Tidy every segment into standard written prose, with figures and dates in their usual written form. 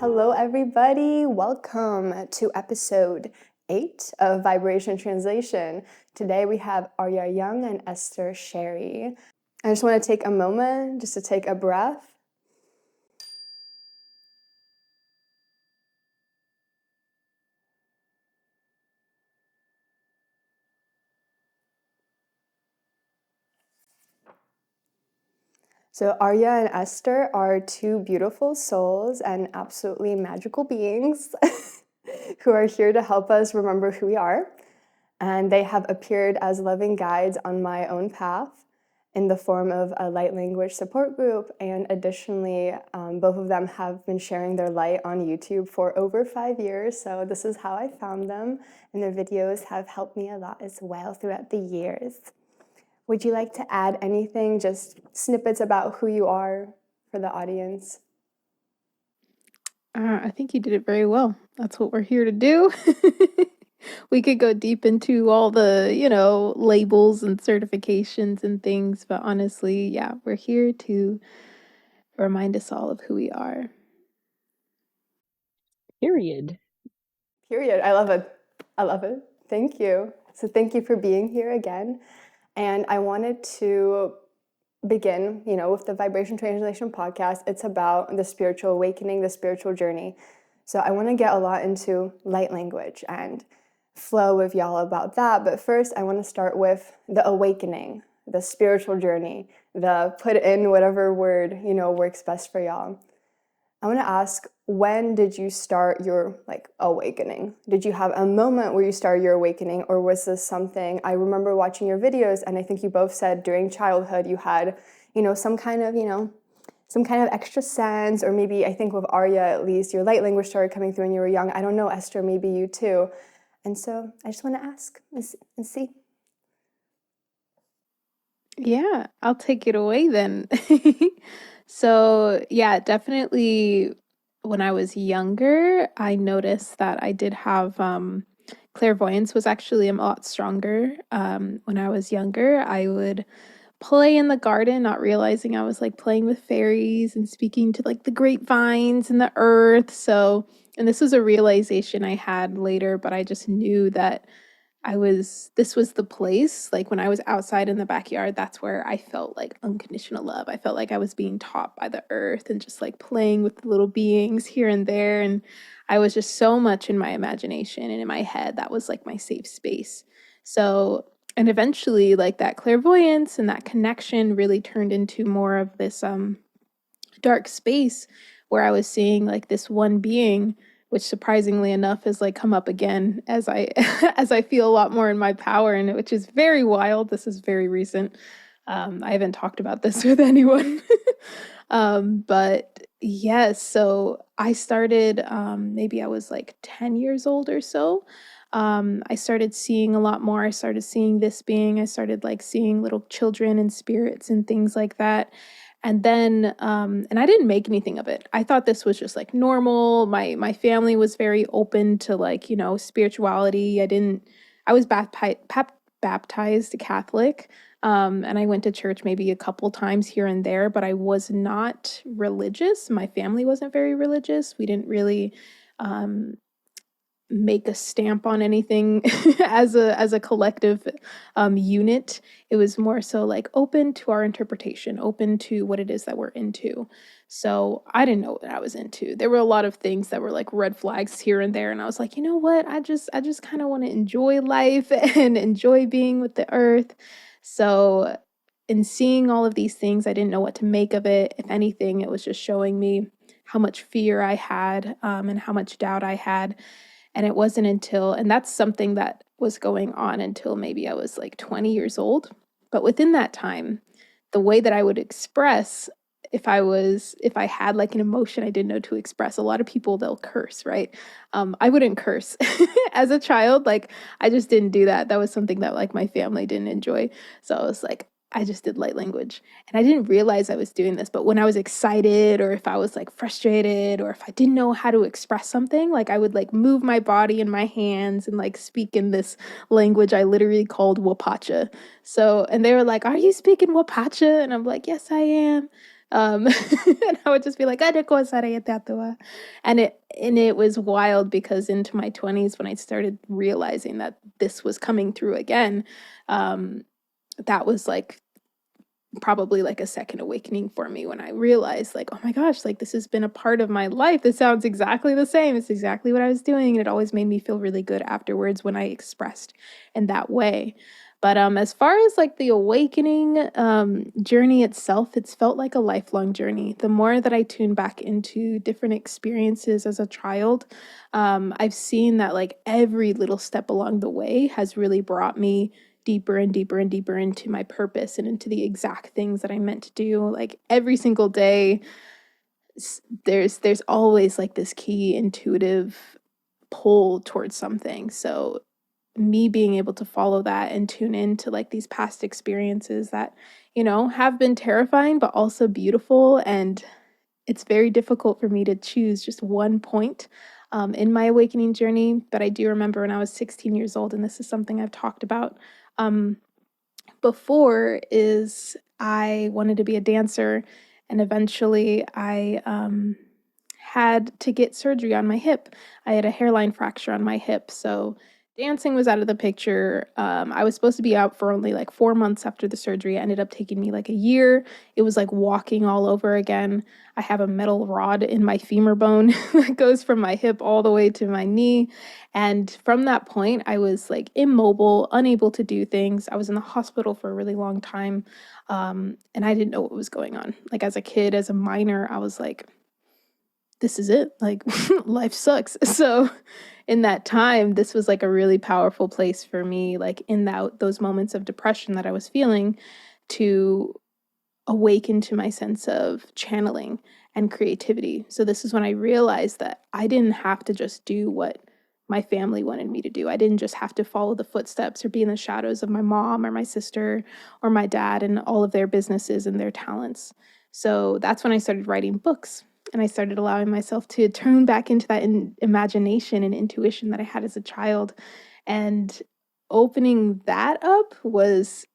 Hello, everybody. Welcome to episode 8 of Vibration Translation. Today we have Aria Young and Esther Sherry. I just want to take a moment just to take a breath. So Aria and Esther are two beautiful souls and absolutely magical beings who are here to help us remember who we are. And they have appeared as loving guides on my own path in the form of a light language support group. And additionally, both of them have been sharing their light on YouTube for over 5 years. So this is how I found them. And their videos have helped me a lot as well throughout the years. Would you like to add anything, just snippets about who you are for the audience? I think you did it very well. That's what we're here to do. We could go deep into all the, labels and certifications and things, but honestly, yeah, we're here to remind us all of who we are. Period. I love it. I love it. Thank you. So thank you for being here again. And I wanted to begin, with the Vibration Translation podcast. It's about the spiritual awakening, the spiritual journey. So I want to get a lot into light language and flow with y'all about that. But first, I want to start with the awakening, the spiritual journey, the put in whatever word, works best for y'all. I want to ask, when did you start your awakening? Did you have a moment where you started your awakening, or was this something? I remember watching your videos, and I think you both said during childhood you had, some kind of extra sense, or maybe I think with Aria at least, your light language started coming through when you were young. I don't know, Esther, maybe you too. And so I just want to ask and see. Yeah, I'll take it away then. So, yeah, definitely when I was younger, I noticed that I did have clairvoyance was actually a lot stronger. When I was younger, I would play in the garden, not realizing I was like playing with fairies and speaking to like the grapevines and the earth. So, and this was a realization I had later, but I just knew that this was the place. Like when I was outside in the backyard, that's where I felt like unconditional love. I felt like I was being taught by the earth and just like playing with the little beings here and there. And I was just so much in my imagination and in my head. That was like my safe space. So, and eventually like that clairvoyance and that connection really turned into more of this dark space where I was seeing like this one being, which surprisingly enough has like come up again as I as I feel a lot more in my power, and which is very wild. This is very recent. I haven't talked about this with anyone. But yes, so I started maybe I was like 10 years old or so. I started seeing a lot more. I started seeing this being. I started like seeing little children and spirits and things like that. And then and I didn't make anything of it. I thought this was just like normal. My family was very open to like, spirituality. I was baptized Catholic. And I went to church maybe a couple times here and there, but I was not religious. My family wasn't very religious. We didn't really um make a stamp on anything as a collective unit. It was more so like open to our interpretation, open to what it is that we're into. So I didn't know what I was into. There were a lot of things that were like red flags here and there, and I was like, you know what, I just kind of want to enjoy life and enjoy being with the earth. So in seeing all of these things, I didn't know what to make of it. If anything, it was just showing me how much fear I had, and how much doubt I had. And it wasn't until, and that's something that was going on until maybe I was like 20 years old. But within that time, the way that I would express if I had like an emotion I didn't know to express, a lot of people, they'll curse, right? I wouldn't curse as a child. Like I just didn't do that. That was something that like my family didn't enjoy. So I was like, I just did light language. And I didn't realize I was doing this, but when I was excited or if I was like frustrated or if I didn't know how to express something, like I would like move my body and my hands and like speak in this language I literally called Wapacha. So, and they were like, "Are you speaking Wapacha?" And I'm like, "Yes, I am." And I would just be like, "Ano ko saraya tatua," and it was wild because into my 20s when I started realizing that this was coming through again, um, that was like probably like a second awakening for me when I realized like, oh my gosh, like this has been a part of my life. This sounds exactly the same. It's exactly what I was doing. And it always made me feel really good afterwards when I expressed in that way. But as far as like the awakening journey itself, it's felt like a lifelong journey. The more that I tune back into different experiences as a child, I've seen that like every little step along the way has really brought me deeper and deeper and deeper into my purpose and into the exact things that I meant to do. Like every single day, there's always like this key intuitive pull towards something. So me being able to follow that and tune into like these past experiences that, have been terrifying but also beautiful, and it's very difficult for me to choose just one point in my awakening journey. But I do remember when I was 16 years old, and this is something I've talked about um, before, is I wanted to be a dancer, and eventually I had to get surgery on my hip. I had a hairline fracture on my hip, so dancing was out of the picture. I was supposed to be out for only like 4 months after the surgery. It ended up taking me like a year. It was like walking all over again. I have a metal rod in my femur bone that goes from my hip all the way to my knee. And from that point, I was like immobile, unable to do things. I was in the hospital for a really long time. And I didn't know what was going on. Like as a kid, as a minor, I was like, this is it. Like life sucks. So in that time, this was like a really powerful place for me, like in those moments of depression that I was feeling, to awaken to my sense of channeling and creativity. So this is when I realized that I didn't have to just do what my family wanted me to do. I didn't just have to follow the footsteps or be in the shadows of my mom or my sister or my dad and all of their businesses and their talents. So that's when I started writing books, and I started allowing myself to turn back into that imagination and intuition that I had as a child. And opening that up was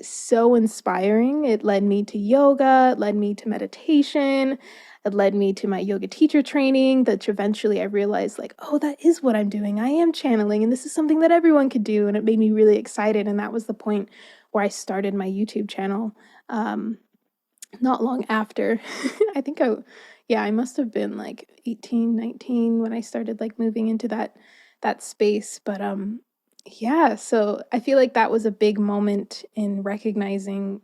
so inspiring. It led me to yoga, it led me to meditation, it led me to my yoga teacher training, that eventually I realized like, oh, that is what I'm doing. I am channeling, and this is something that everyone could do. And it made me really excited. And that was the point where I started my YouTube channel. Um, Not long after. I think I must have been like 18, 19 when I started like moving into that space. But yeah, so I feel like that was a big moment in recognizing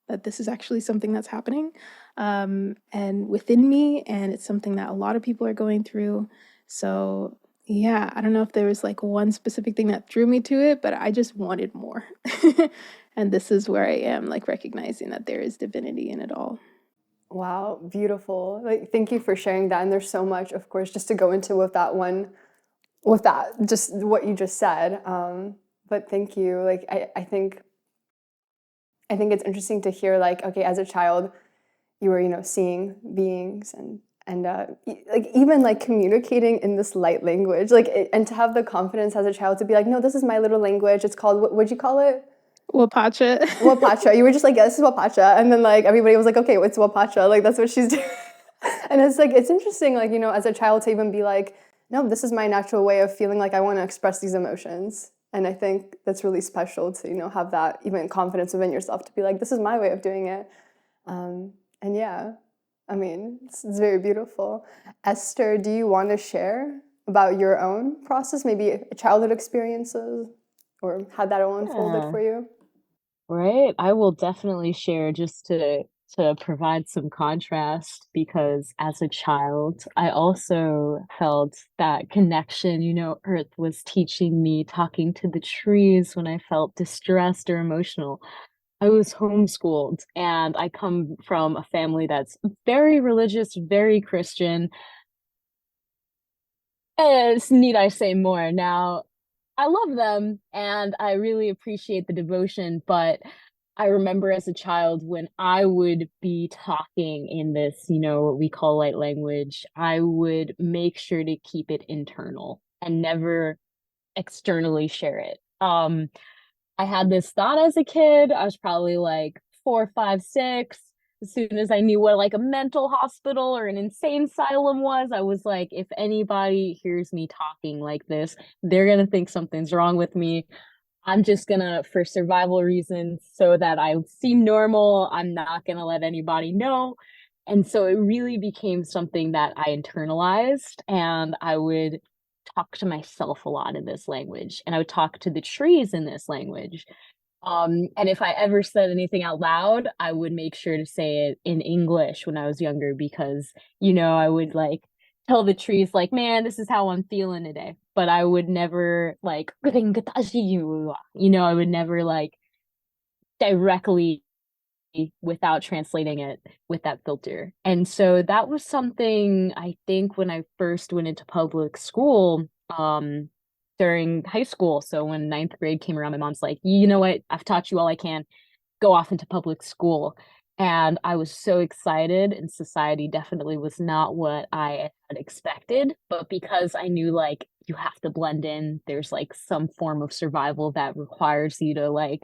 that this is actually something that's happening and within me, and it's something that a lot of people are going through. So yeah, I don't know if there was like one specific thing that drew me to it, but I just wanted more. And this is where I am, like recognizing that there is divinity in it all. Wow, beautiful. Like, thank you for sharing that. And there's so much, of course, just to go into with that, just what you just said. But thank you. Like, I think it's interesting to hear, like, okay, as a child, you were, seeing beings and like even like communicating in this light language, like, and to have the confidence as a child to be like, no, this is my little language. It's called, what'd you call it? Wapacha. Wapacha. You were just like, yeah, this is Wapacha. And then like everybody was like, okay, what's Wapacha? Like that's what she's doing. And it's like, it's interesting, like, as a child to even be like, no, this is my natural way of feeling like I want to express these emotions. And I think that's really special to, have that even confidence within yourself to be like, this is my way of doing it. And yeah, I mean, it's very beautiful. Esther, do you want to share about your own process, maybe childhood experiences, or how that all unfolded Yeah, for you? right. I will definitely share just to provide some contrast because as a child, I also felt that connection, Earth was teaching me, talking to the trees when I felt distressed or emotional. I was homeschooled and I come from a family that's very religious, very Christian. As need I say more? Now, I love them and I really appreciate the devotion, but I remember as a child when I would be talking in this, what we call light language, I would make sure to keep it internal and never externally share it. I had this thought as a kid. I was probably like 4, 5, 6. As soon as I knew what like a mental hospital or an insane asylum was, I was like, if anybody hears me talking like this, they're gonna think something's wrong with me. I'm just gonna, for survival reasons, so that I seem normal, I'm not gonna let anybody know. And so it really became something that I internalized, and I would talk to myself a lot in this language, and I would talk to the trees in this language. And if I ever said anything out loud, I would make sure to say it in English when I was younger because, I would like tell the trees like, man, this is how I'm feeling today. But I would never like, I would never like directly without translating it with that filter. And so that was something I think when I first went into public school, during high school. So when ninth grade came around, my mom's like, you know what? I've taught you all I can. Go off into public school. And I was so excited, and society definitely was not what I had expected. But because I knew like you have to blend in, there's like some form of survival that requires you to like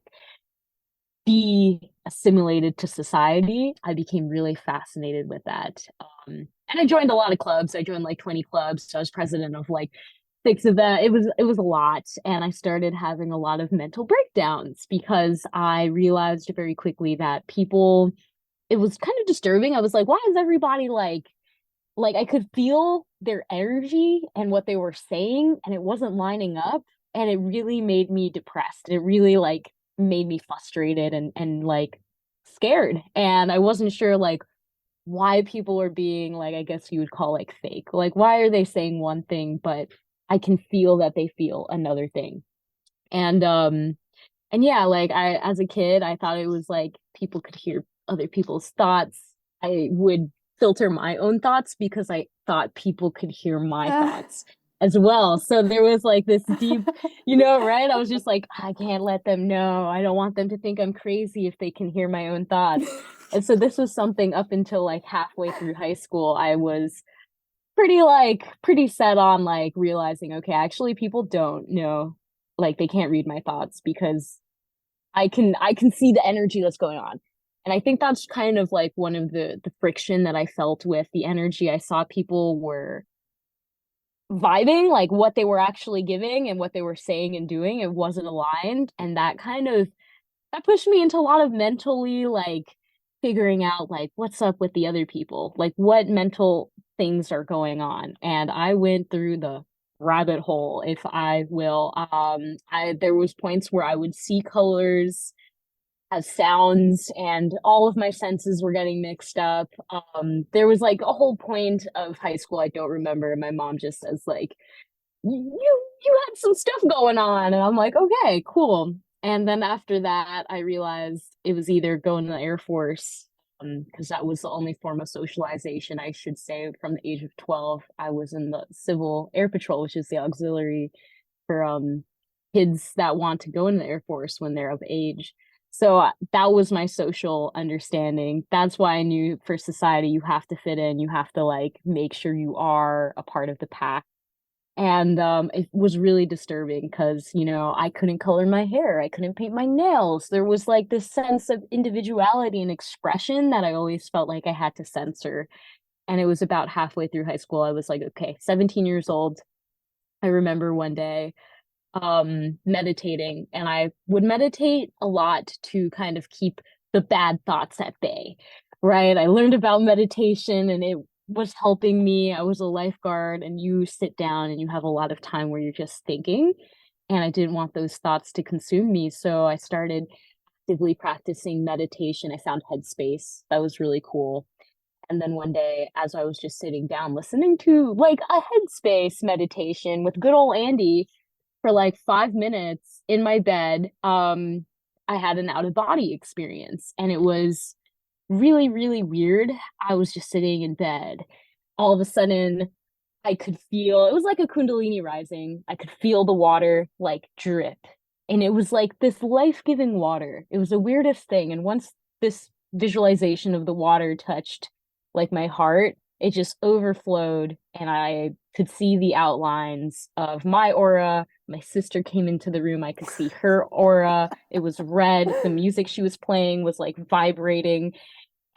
be assimilated to society, I became really fascinated with that. And I joined a lot of clubs. I joined like 20 clubs. So I was president of like six of them. It was a lot. And I started having a lot of mental breakdowns because I realized very quickly that people, it was kind of disturbing. I was like, why is everybody like I could feel their energy and what they were saying, and it wasn't lining up, and it really made me depressed. It really like made me frustrated and like scared, and I wasn't sure like why people were being like, I guess you would call like fake. Like why are they saying one thing but I can feel that they feel another thing. And yeah, like I as a kid, I thought it was like people could hear other people's thoughts. I would filter my own thoughts because I thought people could hear my thoughts as well. So there was like this deep, right? I was just like, I can't let them know. I don't want them to think I'm crazy if they can hear my own thoughts. And so this was something up until like halfway through high school, I was pretty set on like realizing, okay, actually people don't know, like they can't read my thoughts because I can see the energy that's going on. And I think that's kind of like one of the friction that I felt with the energy. I saw people were vibing, like what they were actually giving and what they were saying and doing, it wasn't aligned. And that pushed me into a lot of mentally like figuring out like what's up with the other people, like what mental things are going on. And I went through the rabbit hole, if I will. I there was points where I would see colors as sounds, and all of my senses were getting mixed up. There was like a whole point of high school I don't remember. My mom just says like, you had some stuff going on, and I'm like, okay, cool. And then after that I realized it was either going to the Air Force, because that was the only form of socialization, I should say. From the age of 12 I was in the Civil Air Patrol, which is the auxiliary for kids that want to go in the Air Force when they're of age. So that was my social understanding. That's why I knew for society you have to fit in, you have to like make sure you are a part of the pack. And it was really disturbing because, I couldn't color my hair, I couldn't paint my nails. There was like this sense of individuality and expression that I always felt like I had to censor. And it was about halfway through high school, I was like, okay, 17 years old. I remember one day meditating, and I would meditate a lot to kind of keep the bad thoughts at bay, right? I learned about meditation and it was helping me. I was a lifeguard, and you sit down and you have a lot of time where you're just thinking, and I didn't want those thoughts to consume me, so I started actively practicing meditation. I found Headspace. That was really cool. And then one day, as I was just sitting down listening to like a Headspace meditation with good old Andy for like 5 minutes in my bed, I had an out of body experience, and it was really, really weird. I was just sitting in bed. All of a sudden, I could feel it was like a Kundalini rising. I could feel the water like drip. And it was like this life giving water. It was the weirdest thing. And once this visualization of the water touched like my heart, it just overflowed. And I could see the outlines of my aura. My sister came into the room. I could see her aura. It was red. The music she was playing was like vibrating.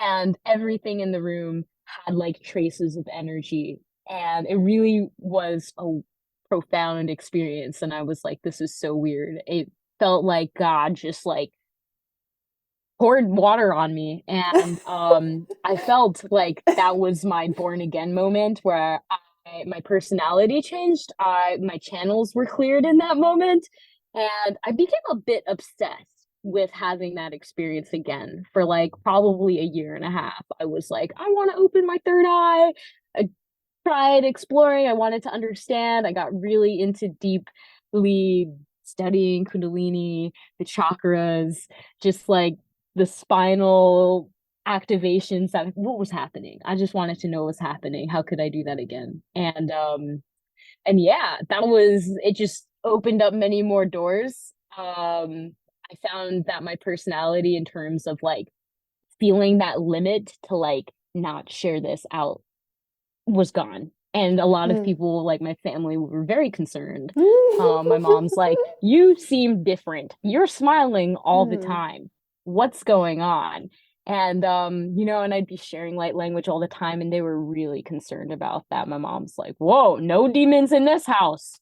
and everything in the room had like traces of energy. And it really was a profound experience. And I was like, this is so weird. It felt like God just like poured water on me. And I felt like that was my born again moment where my personality changed. My channels were cleared in that moment. And I became a bit obsessed with having that experience again for like probably a year and a half. I was like, I want to open my third eye. I tried exploring. I wanted to understand. I got really into deeply studying Kundalini, the chakras, just like the spinal activations, that what was happening. I just wanted to know what was happening. How could I do that again? And yeah, that was it. Just opened up many more doors. I found that my personality in terms of like feeling that limit to like not share this out was gone. And a lot of Mm. people, like my family, were very concerned. My mom's like, you seem different. You're smiling all the Mm. time. What's going on? And you know, and I'd be sharing light language all the time, and they were really concerned about that. My mom's like, whoa, no demons in this house,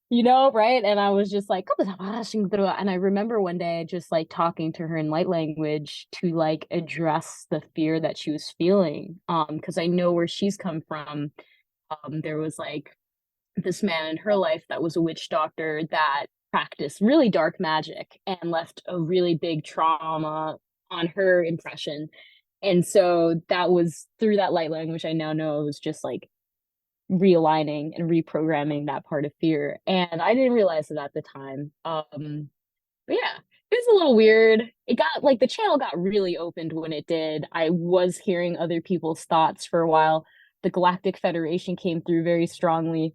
you know, right? And I was just like, and I remember one day just like talking to her in light language to like address the fear that she was feeling. Because I know where she's come from. There was like this man in her life that was a witch doctor that practiced really dark magic and left a really big trauma on her impression. And so that was through that light language, I now know it was just like realigning and reprogramming that part of fear. And I didn't realize it at the time. But yeah, it was a little weird. It got like the channel got really opened when it did. I was hearing other people's thoughts for a while. The Galactic Federation came through very strongly.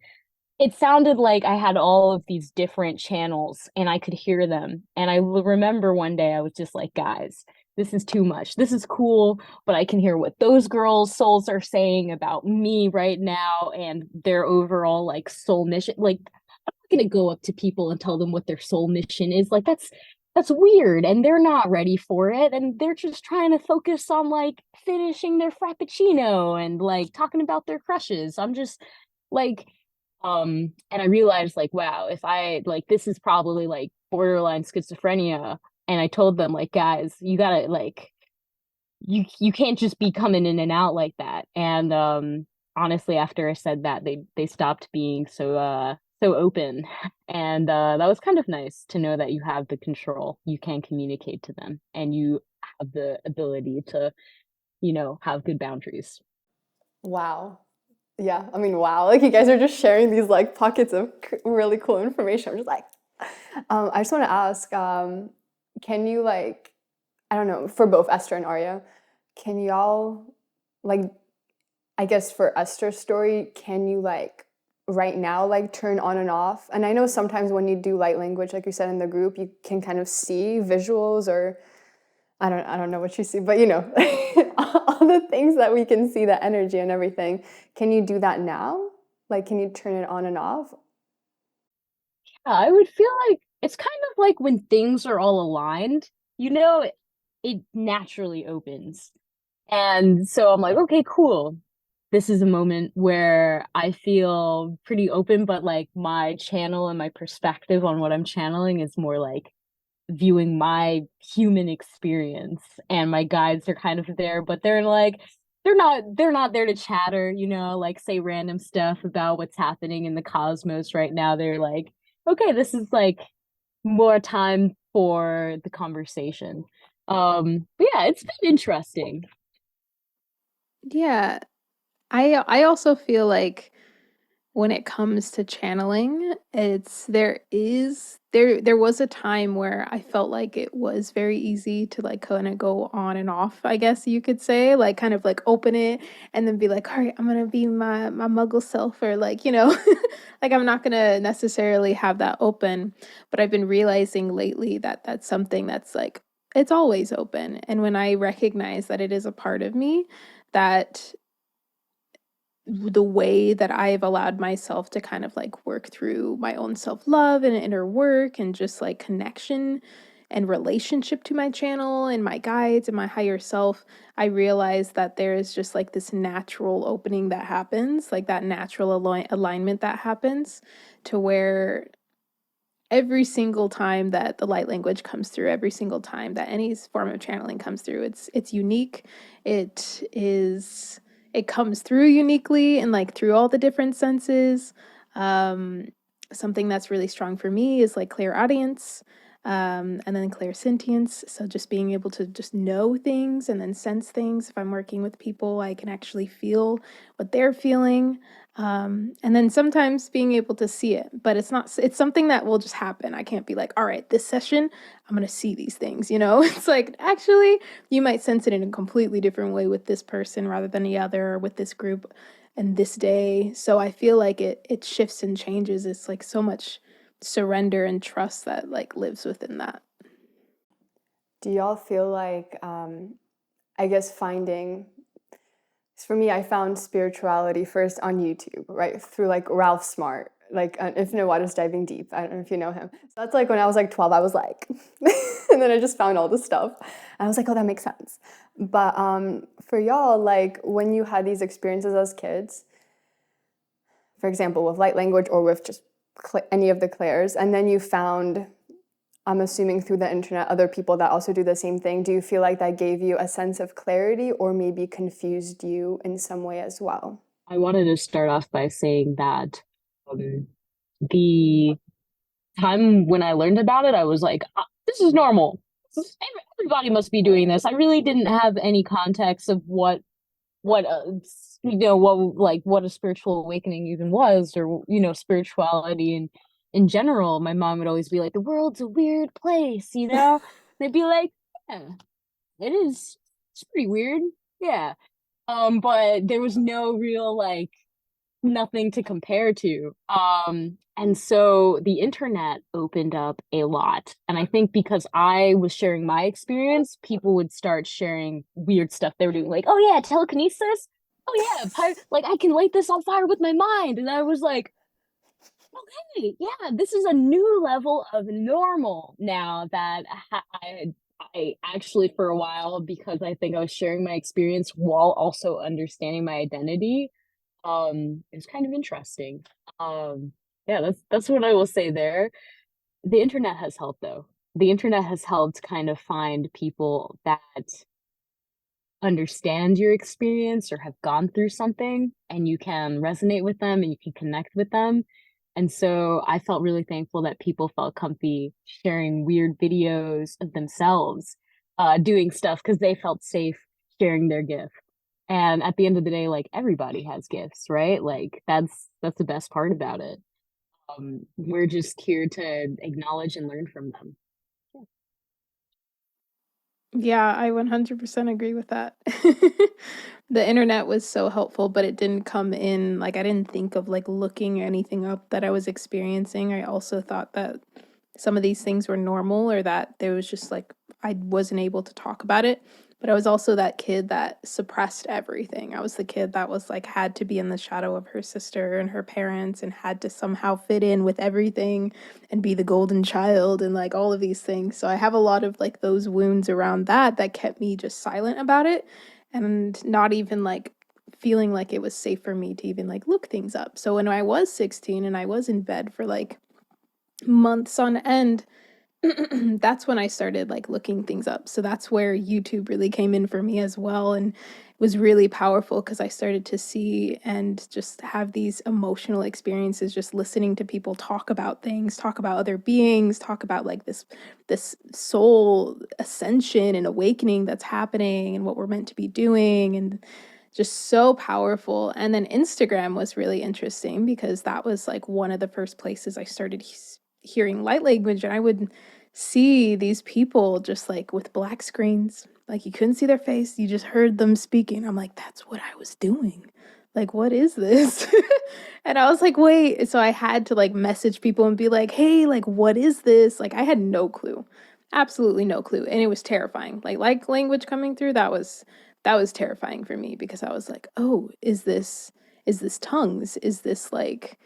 It sounded like I had all of these different channels and I could hear them. And I remember one day I was just like, guys, this is too much. This is cool, but I can hear what those girls' souls are saying about me right now and their overall like soul mission. Like, I'm not gonna go up to people and tell them what their soul mission is. Like that's weird and they're not ready for it and they're just trying to focus on like finishing their frappuccino and like talking about their crushes. I'm just like and I realized like, wow, if I like this is probably like borderline schizophrenia. And I told them like, guys, you gotta like you can't just be coming in and out like that. And honestly, after I said that, they stopped being so open. And that was kind of nice to know that you have the control. You can communicate to them and you have the ability to, you know, have good boundaries. Wow. Yeah, I mean, wow. Like you guys are just sharing these like pockets of really cool information. I'm just like, I just want to ask, can you like, I don't know, for both Esther and Arya, can y'all like, I guess for Esther's story, can you like right now like turn on and off? And I know sometimes when you do light language, like you said in the group, you can kind of see visuals or I don't know what you see, but you know, all the things that we can see, the energy and everything. Can you do that now? Like, can you turn it on and off? I would feel like it's kind of like when things are all aligned, you know, it naturally opens. And so I'm like, okay, cool. This is a moment where I feel pretty open, but like my channel and my perspective on what I'm channeling is more like viewing my human experience. And my guides are kind of there, but they're like, they're not there to chatter, you know, like say random stuff about what's happening in the cosmos right now. They're like, okay, this is like more time for the conversation. But yeah, it's been interesting. Yeah, I also feel like when it comes to channeling, there was a time where I felt like it was very easy to like kind of go on and off, I guess you could say, like kind of like open it and then be like, all right, I'm gonna be my muggle self or like, you know, like I'm not gonna necessarily have that open. But I've been realizing lately that that's something that's like it's always open. And when I recognize that it is a part of me, that the way that I've allowed myself to kind of like work through my own self love and inner work and just like connection and relationship to my channel and my guides and my higher self, I realized that there is just like this natural opening that happens, like that natural alignment that happens, to where every single time that the light language comes through, every single time that any form of channeling comes through, it's unique. It comes through uniquely and like through all the different senses. Um, Something that's really strong for me is like clairaudience, and then clairsentience. So just being able to just know things and then sense things. If I'm working with people, I can actually feel what they're feeling. And then sometimes being able to see it, but it's something that will just happen. I can't be like, all right, this session, I'm going to see these things, you know? It's like, actually, you might sense it in a completely different way with this person rather than the other, or with this group and this day. So I feel like it shifts and changes. It's like so much surrender and trust that like lives within that. Do y'all feel like, I guess for me, I found spirituality first on YouTube, right? Through like Ralph Smart, like Infinite Waters Diving Deep. I don't know if you know him. So that's like when I was like 12, I was like, and then I just found all this stuff. And I was like, oh, that makes sense. But for y'all, like when you had these experiences as kids, for example, with light language or with just any of the clairs, and then you found, I'm assuming through the internet, other people that also do the same thing. Do you feel like that gave you a sense of clarity or maybe confused you in some way as well? I wanted to start off by saying that the time when I learned about it, I was like, this is normal. Everybody must be doing this. I really didn't have any context of what a spiritual awakening even was, or spirituality in general. My mom would always be like, the world's a weird place, and I'd be like, yeah, it is. It's pretty weird. Yeah. But there was no real like nothing to compare to. And so the internet opened up a lot. And I think because I was sharing my experience, people would start sharing weird stuff they were doing, like, oh yeah, telekinesis. Oh yeah, like I can light this on fire with my mind. And I was like, okay, yeah, this is a new level of normal now that I actually for a while, because I think I was sharing my experience while also understanding my identity. It's kind of interesting. Yeah, that's what I will say there. The internet has helped though. The internet has helped kind of find people that understand your experience or have gone through something, and you can resonate with them and you can connect with them. And so I felt really thankful that people felt comfy sharing weird videos of themselves doing stuff because they felt safe sharing their gift. And at the end of the day, like everybody has gifts, right? Like that's the best part about it. We're just here to acknowledge and learn from them. Yeah, I 100% agree with that. The internet was so helpful, but it didn't come in like I didn't think of like looking anything up that I was experiencing. I also thought that some of these things were normal, or that there was just like I wasn't able to talk about it. But I was also that kid that suppressed everything. I was the kid that was like had to be in the shadow of her sister and her parents and had to somehow fit in with everything and be the golden child and like all of these things. So I have a lot of like those wounds around that kept me just silent about it and not even like feeling like it was safe for me to even like look things up. So when I was 16 and I was in bed for like months on end, that's when I started like looking things up. So that's where YouTube really came in for me as well. And it was really powerful because I started to see and just have these emotional experiences, just listening to people talk about things, talk about other beings, talk about like this soul ascension and awakening that's happening and what we're meant to be doing, and just so powerful. And then Instagram was really interesting because that was like one of the first places I started hearing light language, and I would see these people just like with black screens, like you couldn't see their face, you just heard them speaking. I'm like, that's what I was doing. Like, what is this? And I was like, wait. So I had to like message people and be like, hey, like, what is this? Like, I had no clue, absolutely no clue. And it was terrifying. Like language coming through, that was terrifying for me because I was like, oh, is this tongues? Is this like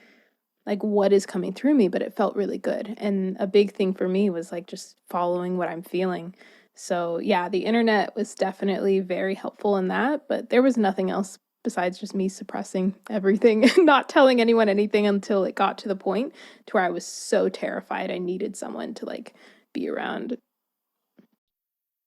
like what is coming through me, but it felt really good. And a big thing for me was like just following what I'm feeling. So yeah, the internet was definitely very helpful in that, but there was nothing else besides just me suppressing everything and not telling anyone anything until it got to the point to where I was so terrified I needed someone to like be around.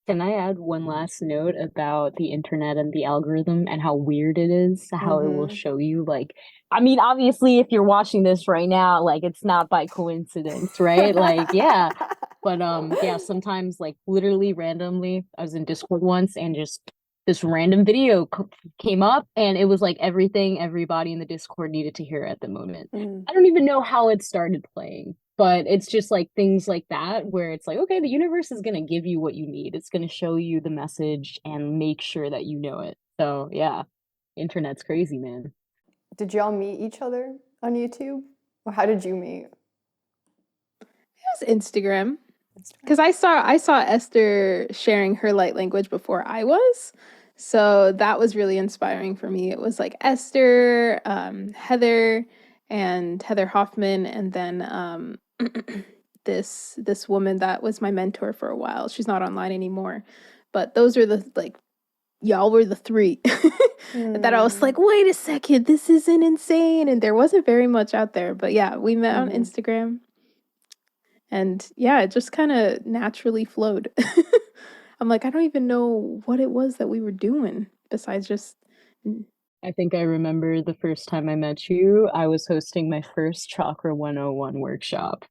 Can I add one last note about the internet and the algorithm and how weird it is, how it will Mm-hmm. show you like I mean, obviously if you're watching this right now, like it's not by coincidence, right? Like, yeah. But yeah, sometimes like literally randomly, I was in Discord once and just this random video came up and it was like everything everybody in the Discord needed to hear at the moment. Mm. I don't even know how it started playing, but it's just like things like that where it's like, okay, the universe is going to give you what you need. It's going to show you the message and make sure that you know it. So, yeah, internet's crazy, man. Did y'all meet each other on YouTube? Or how did you meet? It was Instagram. Instagram? Because I saw Esther sharing her light language before I was. So that was really inspiring for me. It was like Esther, Heather, and Heather Hoffman, and then this woman that was my mentor for a while. She's not online anymore. But those are the like y'all were the three that I was like, wait a second, this isn't insane. And there wasn't very much out there. But yeah, we met on Instagram. And yeah, it just kind of naturally flowed. I'm like, I don't even know what it was that we were doing besides just. I think I remember the first time I met you, I was hosting my first Chakra 101 workshop.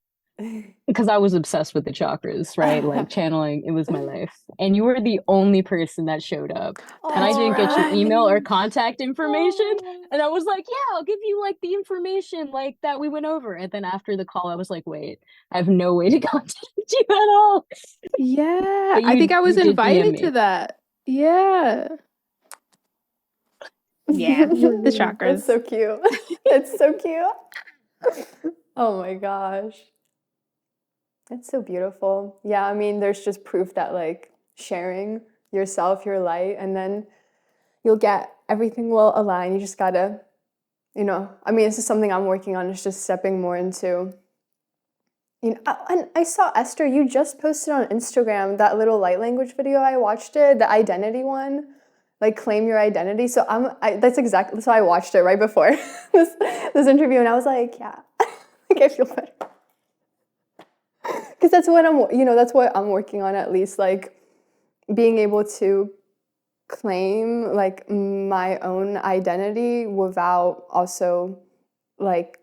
Because I was obsessed with the chakras, right? Like channeling, it was my life. And you were the only person that showed up. And I That's didn't get your right. email or contact information. Oh. And I was like, yeah, I'll give you like the information like that we went over. And then after the call, I was like, wait, I have no way to contact you at all. Yeah, But I think I was you did DM invited to me. that. Yeah. Yeah, the That's chakras. so cute. It's so cute. Oh my gosh. It's so beautiful. Yeah, I mean, there's just proof that like sharing yourself, your light, and then you'll get everything will align. You just gotta, I mean, this is something I'm working on, is just stepping more into, and I saw Esther, you just posted on Instagram that little light language video. I watched it, the identity one, like claim your identity. So that's exactly, so I watched it right before this interview, and I was like, yeah, like I feel better. Because that's what I'm working on, at least, like being able to claim like my own identity without also like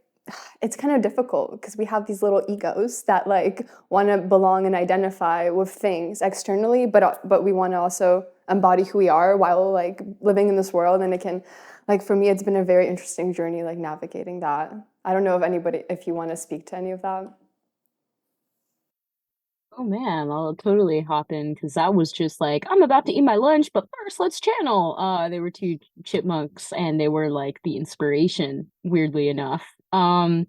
it's kind of difficult because we have these little egos that like want to belong and identify with things externally, but we want to also embody who we are while like living in this world. And it can, like, for me, it's been a very interesting journey, like navigating that. I don't know if you want to speak to any of that. Oh man, I'll totally hop in because I was just like, I'm about to eat my lunch, but first let's channel. They were two chipmunks and they were like the inspiration, weirdly enough. A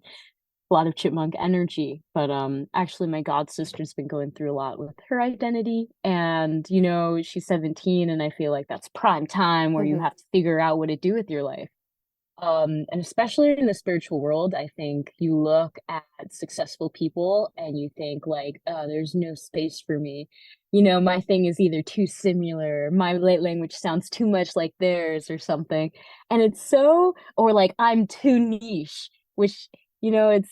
lot of chipmunk energy. But actually my god sister's been going through a lot with her identity. And she's 17 and I feel like that's prime time where you Mm-hmm. have to figure out what to do with your life. And especially in the spiritual world, I think you look at successful people and you think like, oh, there's no space for me. My thing is either too similar, my late language sounds too much like theirs or something. And it's or like I'm too niche, which, it's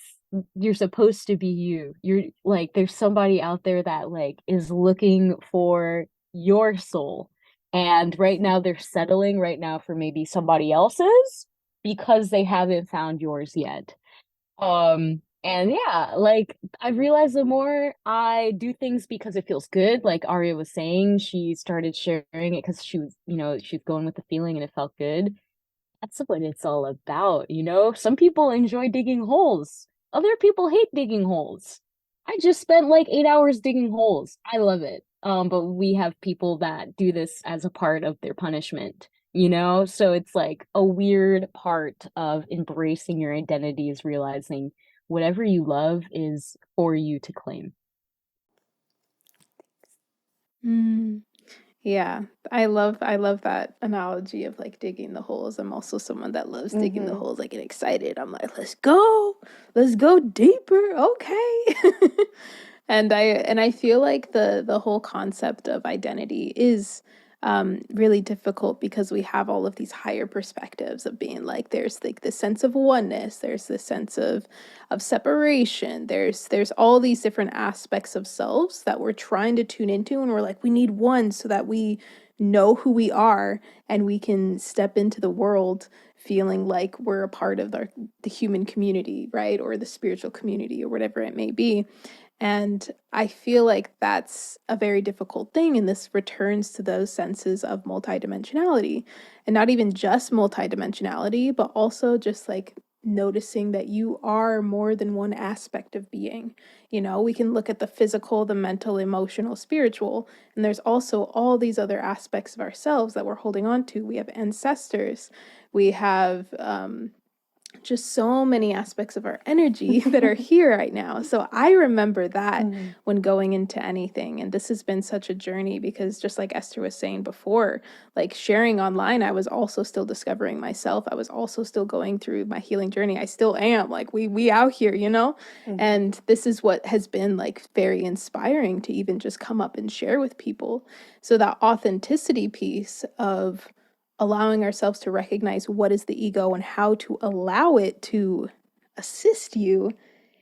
you're supposed to be you. You're like, there's somebody out there that like is looking for your soul. And right now they're settling right now for maybe somebody else's because they haven't found yours yet. And yeah, like I realized the more I do things because it feels good, like Aria was saying, she started sharing it because she was, she's going with the feeling and it felt good. That's what it's all about. Some people enjoy digging holes. Other people hate digging holes. I just spent like 8 hours digging holes. I love it. But we have people that do this as a part of their punishment. So it's like a weird part of embracing your identity is realizing whatever you love is for you to claim. Mm. Yeah, I love that analogy of like digging the holes. I'm also someone that loves digging the holes. I get excited. I'm like, let's go deeper. Okay. And I feel like the whole concept of identity is really difficult because we have all of these higher perspectives of being like there's like this sense of oneness, there's this sense of separation, there's all these different aspects of selves that we're trying to tune into, and we're like we need one so that we know who we are and we can step into the world feeling like we're a part of the human community, right? Or the spiritual community or whatever it may be. And I feel like that's a very difficult thing. And this returns to those senses of multidimensionality, and not even just multidimensionality, but also just like noticing that you are more than one aspect of being. We can look at the physical, the mental, emotional, spiritual, and there's also all these other aspects of ourselves that we're holding on to. We have ancestors, we have, just so many aspects of our energy that are here right now. So I remember that when going into anything. And this has been such a journey because just like Esther was saying before, like sharing online, I was also still discovering myself. I was also still going through my healing journey. I still am. Like we out here. And this is what has been like very inspiring to even just come up and share with people. So that authenticity piece of allowing ourselves to recognize what is the ego and how to allow it to assist you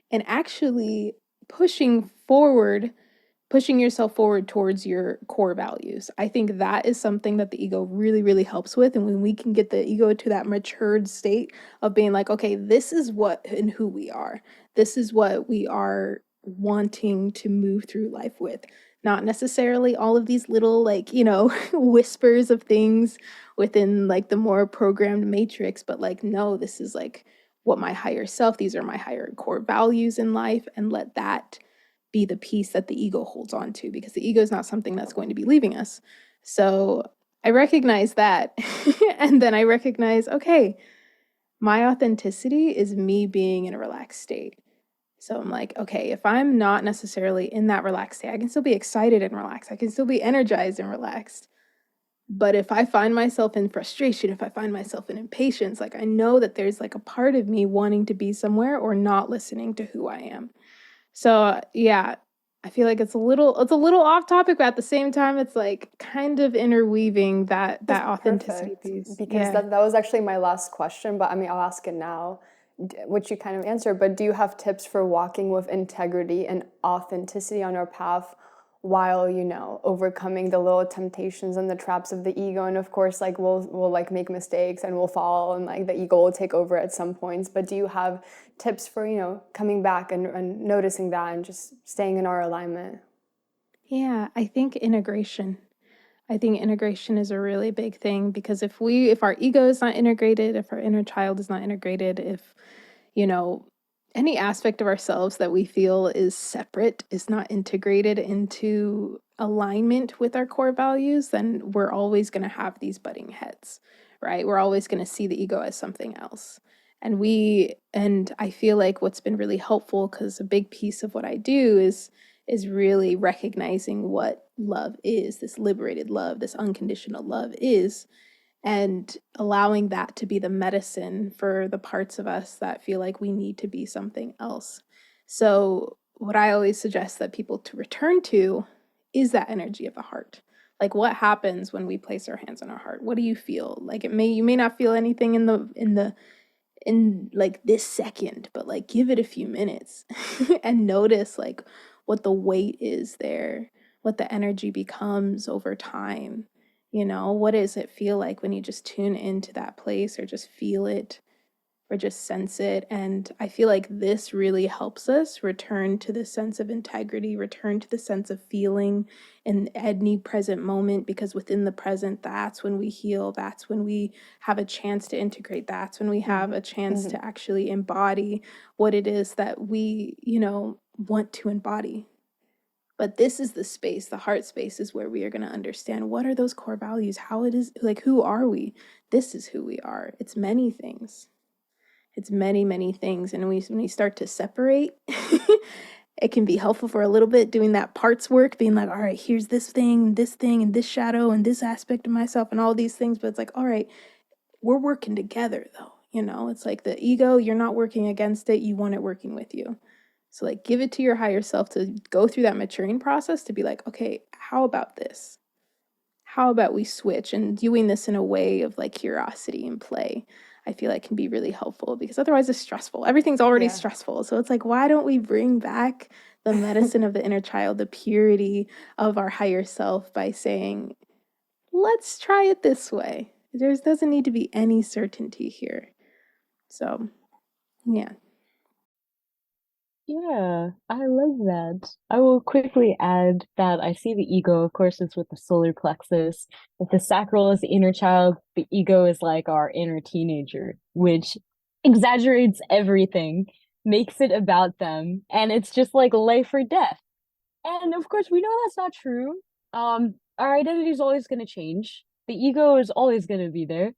and actually pushing yourself forward towards your core values. I think that is something that the ego really, really helps with. And when we can get the ego to that matured state of being like, okay, this is what and who we are, this is what we are wanting to move through life with. Not necessarily all of these little, like, whispers of things within like the more programmed matrix, but like, no, this is like what my higher self, these are my higher core values in life, and let that be the piece that the ego holds on to, because the ego is not something that's going to be leaving us. So I recognize that. And then I recognize, okay, my authenticity is me being in a relaxed state. So I'm like, okay, if I'm not necessarily in that relaxed state, I can still be excited and relaxed. I can still be energized and relaxed. But if I find myself in frustration, if I find myself in impatience, like I know that there's like a part of me wanting to be somewhere or not listening to who I am. So, yeah, I feel like it's a little off topic, but at the same time, it's like kind of interweaving that It's authenticity perfect piece. because Yeah. that was actually my last question, but I mean, I'll ask it now, which you kind of answered. But do you have tips for walking with integrity and authenticity on our path while, overcoming the little temptations and the traps of the ego? And of course, like we'll like make mistakes and we'll fall and like the ego will take over at some points. But do you have tips for, coming back and noticing that and just staying in our alignment? Yeah, I think integration is a really big thing, because if our ego is not integrated, if our inner child is not integrated, if you know any aspect of ourselves that we feel is separate is not integrated into alignment with our core values, then we're always going to have these butting heads, right? We're always going to see the ego as something else. And I feel like what's been really helpful, because a big piece of what I do is really recognizing what love is, this liberated love, this unconditional love is, and allowing that to be the medicine for the parts of us that feel like we need to be something else. So, what I always suggest that people to return to is that energy of the heart. Like, what happens when we place our hands on our heart? What do you feel? Like, you may not feel anything in like this second, but like give it a few minutes and notice like what the weight is there, what the energy becomes over time. What does it feel like when you just tune into that place, or just feel it, or just sense it? And I feel like this really helps us return to the sense of integrity, return to the sense of feeling in any present moment, because within the present, that's when we heal, that's when we have a chance to integrate, that's when we have a chance to actually embody what it is that we, want to embody. But this is the space, the heart space is where we are going to understand what are those core values, how it is, like, who are we? This is who we are. It's many things. It's many, many things. And when we start to separate it can be helpful for a little bit doing that parts work, being like, all right, here's this thing, and this shadow, and this aspect of myself, and all these things. But it's like, all right, we're working together though. It's like the ego, you're not working against it, you want it working with you. So like give it to your higher self to go through that maturing process to be like, okay, how about this? How about we switch? And doing this in a way of like curiosity and play, I feel like can be really helpful, because otherwise it's stressful. Everything's already stressful. So it's like, why don't we bring back the medicine of the inner child, the purity of our higher self, by saying, let's try it this way. There doesn't need to be any certainty here. So, yeah. Yeah, I love that. I will quickly add that I see the ego, of course, is with the solar plexus. If the sacral is the inner child, the ego is like our inner teenager, which exaggerates everything, makes it about them, and it's just like life or death. And of course, we know that's not true. Our identity is always going to change. The ego is always going to be there,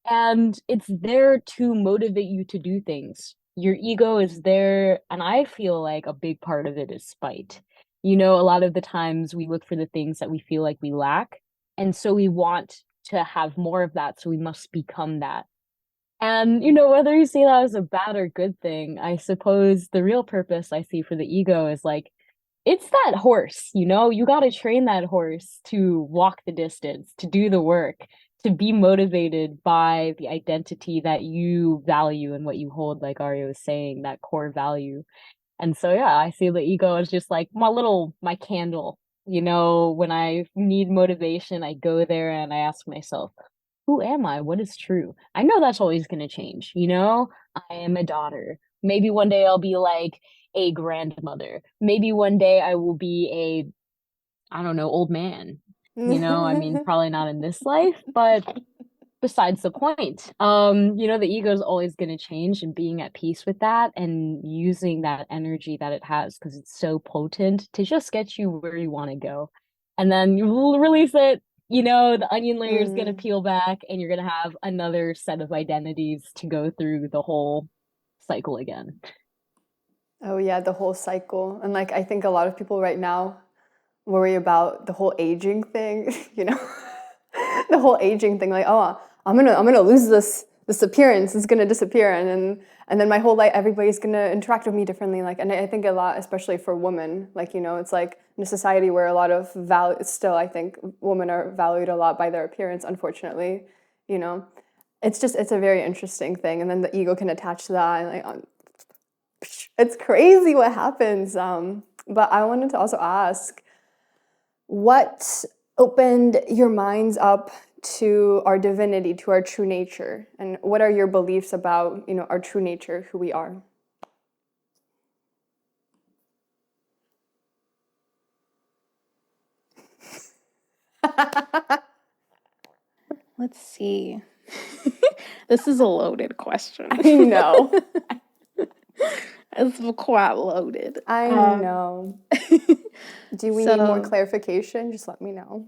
and it's there to motivate you to do things. Your ego is there, and I feel like a big part of it is spite. A lot of the times we look for the things that we feel like we lack, and so we want to have more of that, so we must become that. And, whether you see that as a bad or good thing, I suppose the real purpose I see for the ego is like, it's that horse, you got to train that horse to walk the distance, to do the work, to be motivated by the identity that you value and what you hold, like Aria was saying, that core value. And so, yeah, I see the ego as just like my candle. When I need motivation, I go there and I ask myself, who am I? What is true? I know that's always going to change. I am a daughter. Maybe one day I'll be like a grandmother. Maybe one day I will be I don't know, old man. I mean, probably not in this life, but besides the point. The ego is always going to change, and being at peace with that and using that energy that it has, because it's so potent to just get you where you want to go. And then you release it, the onion layer is going to peel back, and you're going to have another set of identities to go through the whole cycle again. Oh yeah, the whole cycle. And like I think a lot of people right now worry about the whole aging thing, the whole aging thing, like, oh, I'm gonna lose this appearance, it's gonna disappear, and then my whole life everybody's gonna interact with me differently. Like, and I think a lot, especially for women, like, it's like in a society where a lot of value still, I think women are valued a lot by their appearance, unfortunately. It's a very interesting thing, and then the ego can attach to that, and like, it's crazy what happens. But I wanted to also ask, what opened your minds up to our divinity, to our true nature? And what are your beliefs about, our true nature, who we are? Let's see. This is a loaded question. I know. It's quite loaded. I know. Do we need more clarification? Just let me know.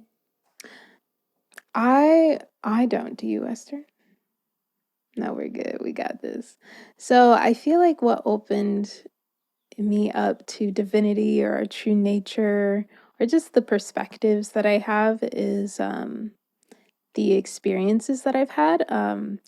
I don't. Do you, Esther? No, we're good. We got this. So I feel like what opened me up to divinity or our true nature, or just the perspectives that I have, is the experiences that I've had,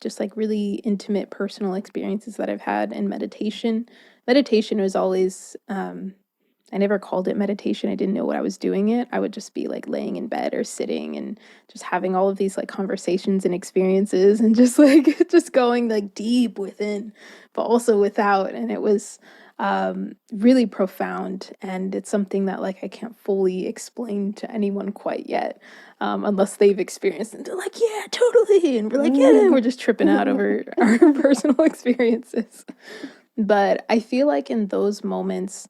just like really intimate personal experiences that I've had in meditation. Meditation was always, I never called it meditation. I didn't know what I was doing it. I would just be like laying in bed or sitting and just having all of these like conversations and experiences, and just like just going like deep within, but also without. And it was really profound. And it's something that like I can't fully explain to anyone quite yet, unless they've experienced it. They're like, yeah, totally. And we're like, yeah, we're just tripping out over our personal experiences. But I feel like in those moments,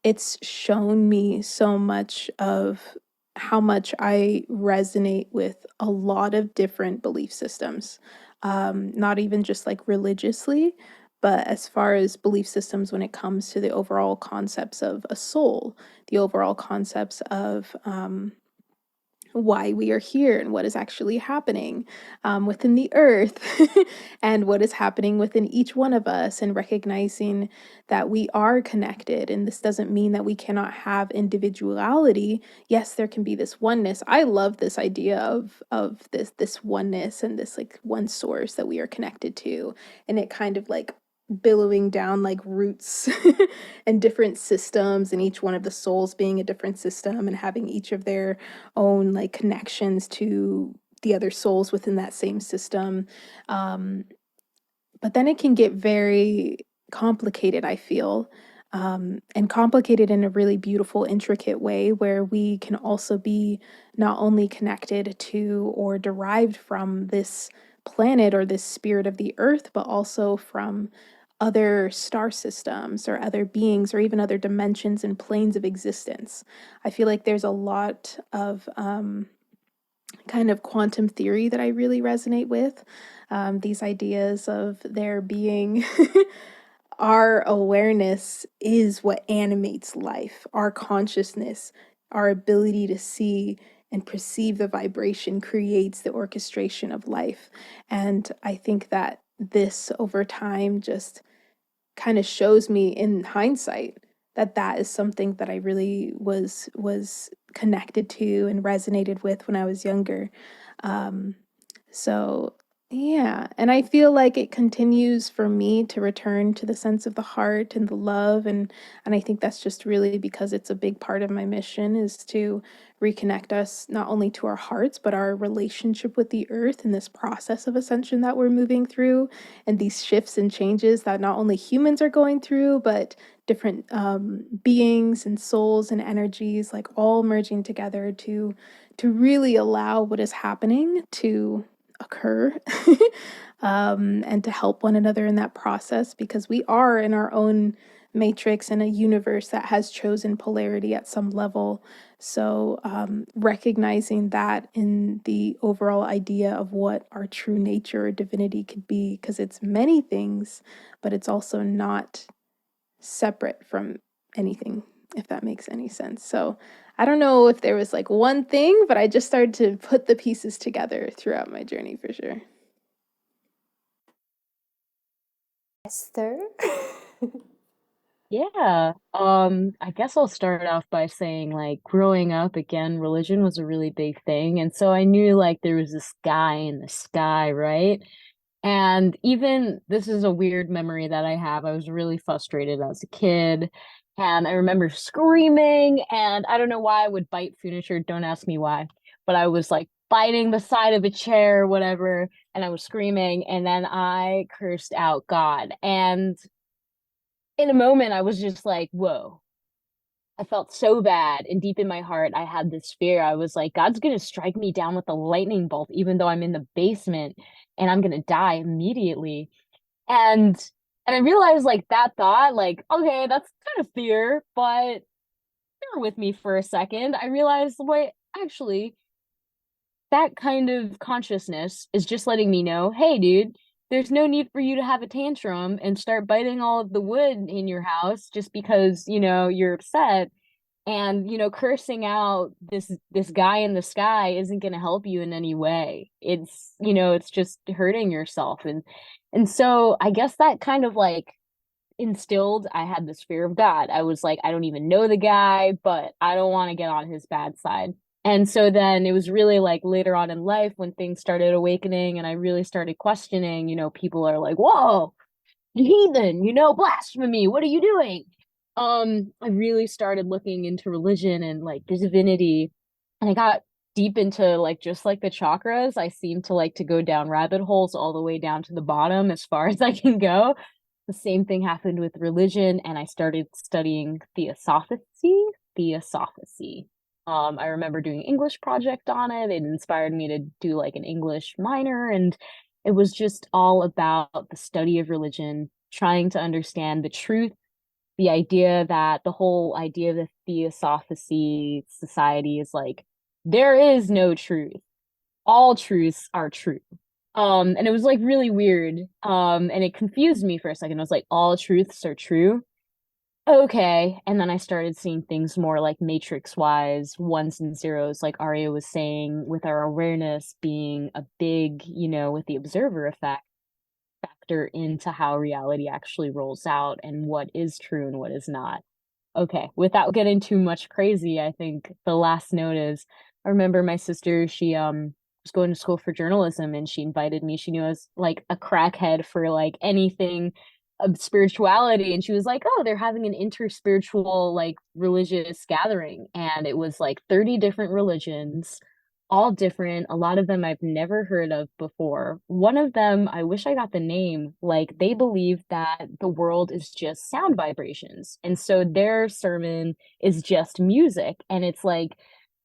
it's shown me so much of how much I resonate with a lot of different belief systems, not even just like religiously, but as far as belief systems when it comes to the overall concepts of a soul, the overall concepts of why we are here and what is actually happening within the earth and what is happening within each one of us, and recognizing that we are connected. And this doesn't mean that we cannot have individuality. Yes, there can be this oneness. I love this idea of this oneness and this like one source that we are connected to, and it kind of like billowing down like roots and different systems, and each one of the souls being a different system and having each of their own like connections to the other souls within that same system. Um, but then it can get very complicated, I feel, and complicated in a really beautiful, intricate way, where we can also be not only connected to or derived from this planet or this spirit of the earth, but also from other star systems or other beings or even other dimensions and planes of existence. I feel like there's a lot of kind of quantum theory that I really resonate with. These ideas of there being our awareness is what animates life, our consciousness, our ability to see and perceive the vibration creates the orchestration of life. And I think that this over time just kind of shows me in hindsight that that is something that I really was connected to and resonated with when I was younger. Um, so yeah, and I feel like it continues for me to return to the sense of the heart and the love, and I think that's just really because it's a big part of my mission is to reconnect us not only to our hearts but our relationship with the earth in this process of ascension that we're moving through, and these shifts and changes that not only humans are going through but different beings and souls and energies like all merging together to really allow what is happening to occur and to help one another in that process, because we are in our own matrix in a universe that has chosen polarity at some level. So recognizing that in the overall idea of what our true nature or divinity could be, because it's many things, but it's also not separate from anything, if that makes any sense. So I don't know if there was like one thing, but I just started to put the pieces together throughout my journey for sure. Esther? Yeah. I guess I'll start off by saying like growing up again, religion was a really big thing. And so I knew like there was this guy in the sky, right? And even this is a weird memory that I have. I was really frustrated as a kid. And I remember screaming, and I don't know why I would bite furniture. Don't ask me why. But I was like biting the side of a chair, whatever, and I was screaming, and then I cursed out God. And in a moment, I was just like, whoa. I felt so bad. And deep in my heart, I had this fear. I was like, God's going to strike me down with a lightning bolt, even though I'm in the basement and I'm going to die immediately. And and I realized like that thought, like, okay, that's kind of fear, but bear with me for a second. I realized, wait, actually, that kind of consciousness is just letting me know, hey, dude, there's no need for you to have a tantrum and start biting all of the wood in your house just because, you're upset. And, cursing out this guy in the sky isn't going to help you in any way. It's just hurting yourself. And so I guess that kind of like instilled, I had this fear of God. I was like, I don't even know the guy, but I don't want to get on his bad side. And so then it was really like later on in life when things started awakening and I really started questioning, people are like, whoa, you heathen, blasphemy, what are you doing? I really started looking into religion and like divinity, and I got deep into like just like the chakras. I seem to like to go down rabbit holes all the way down to the bottom as far as I can go. The same thing happened with religion, and I started studying theosophy. Theosophy. I remember doing an English project on it. It inspired me to do like an English minor, and it was just all about the study of religion, trying to understand the truth, the idea that the whole idea of the theosophy society is like, there is no truth. All truths are true. And it was like really weird. And it confused me for a second. I was like, all truths are true. okay. And then I started seeing things more like matrix wise, ones and zeros, like Aria was saying, with our awareness being a big, with the observer effect factor into how reality actually rolls out and what is true and what is not. Okay, without getting too much crazy, I think the last note is I remember my sister, she was going to school for journalism and she invited me. She knew I was like a crackhead for like anything of spirituality. And she was like, oh, they're having an interspiritual like religious gathering. And it was like 30 different religions, all different. A lot of them I've never heard of before. One of them, I wish I got the name, like they believe that the world is just sound vibrations. And so their sermon is just music. And it's like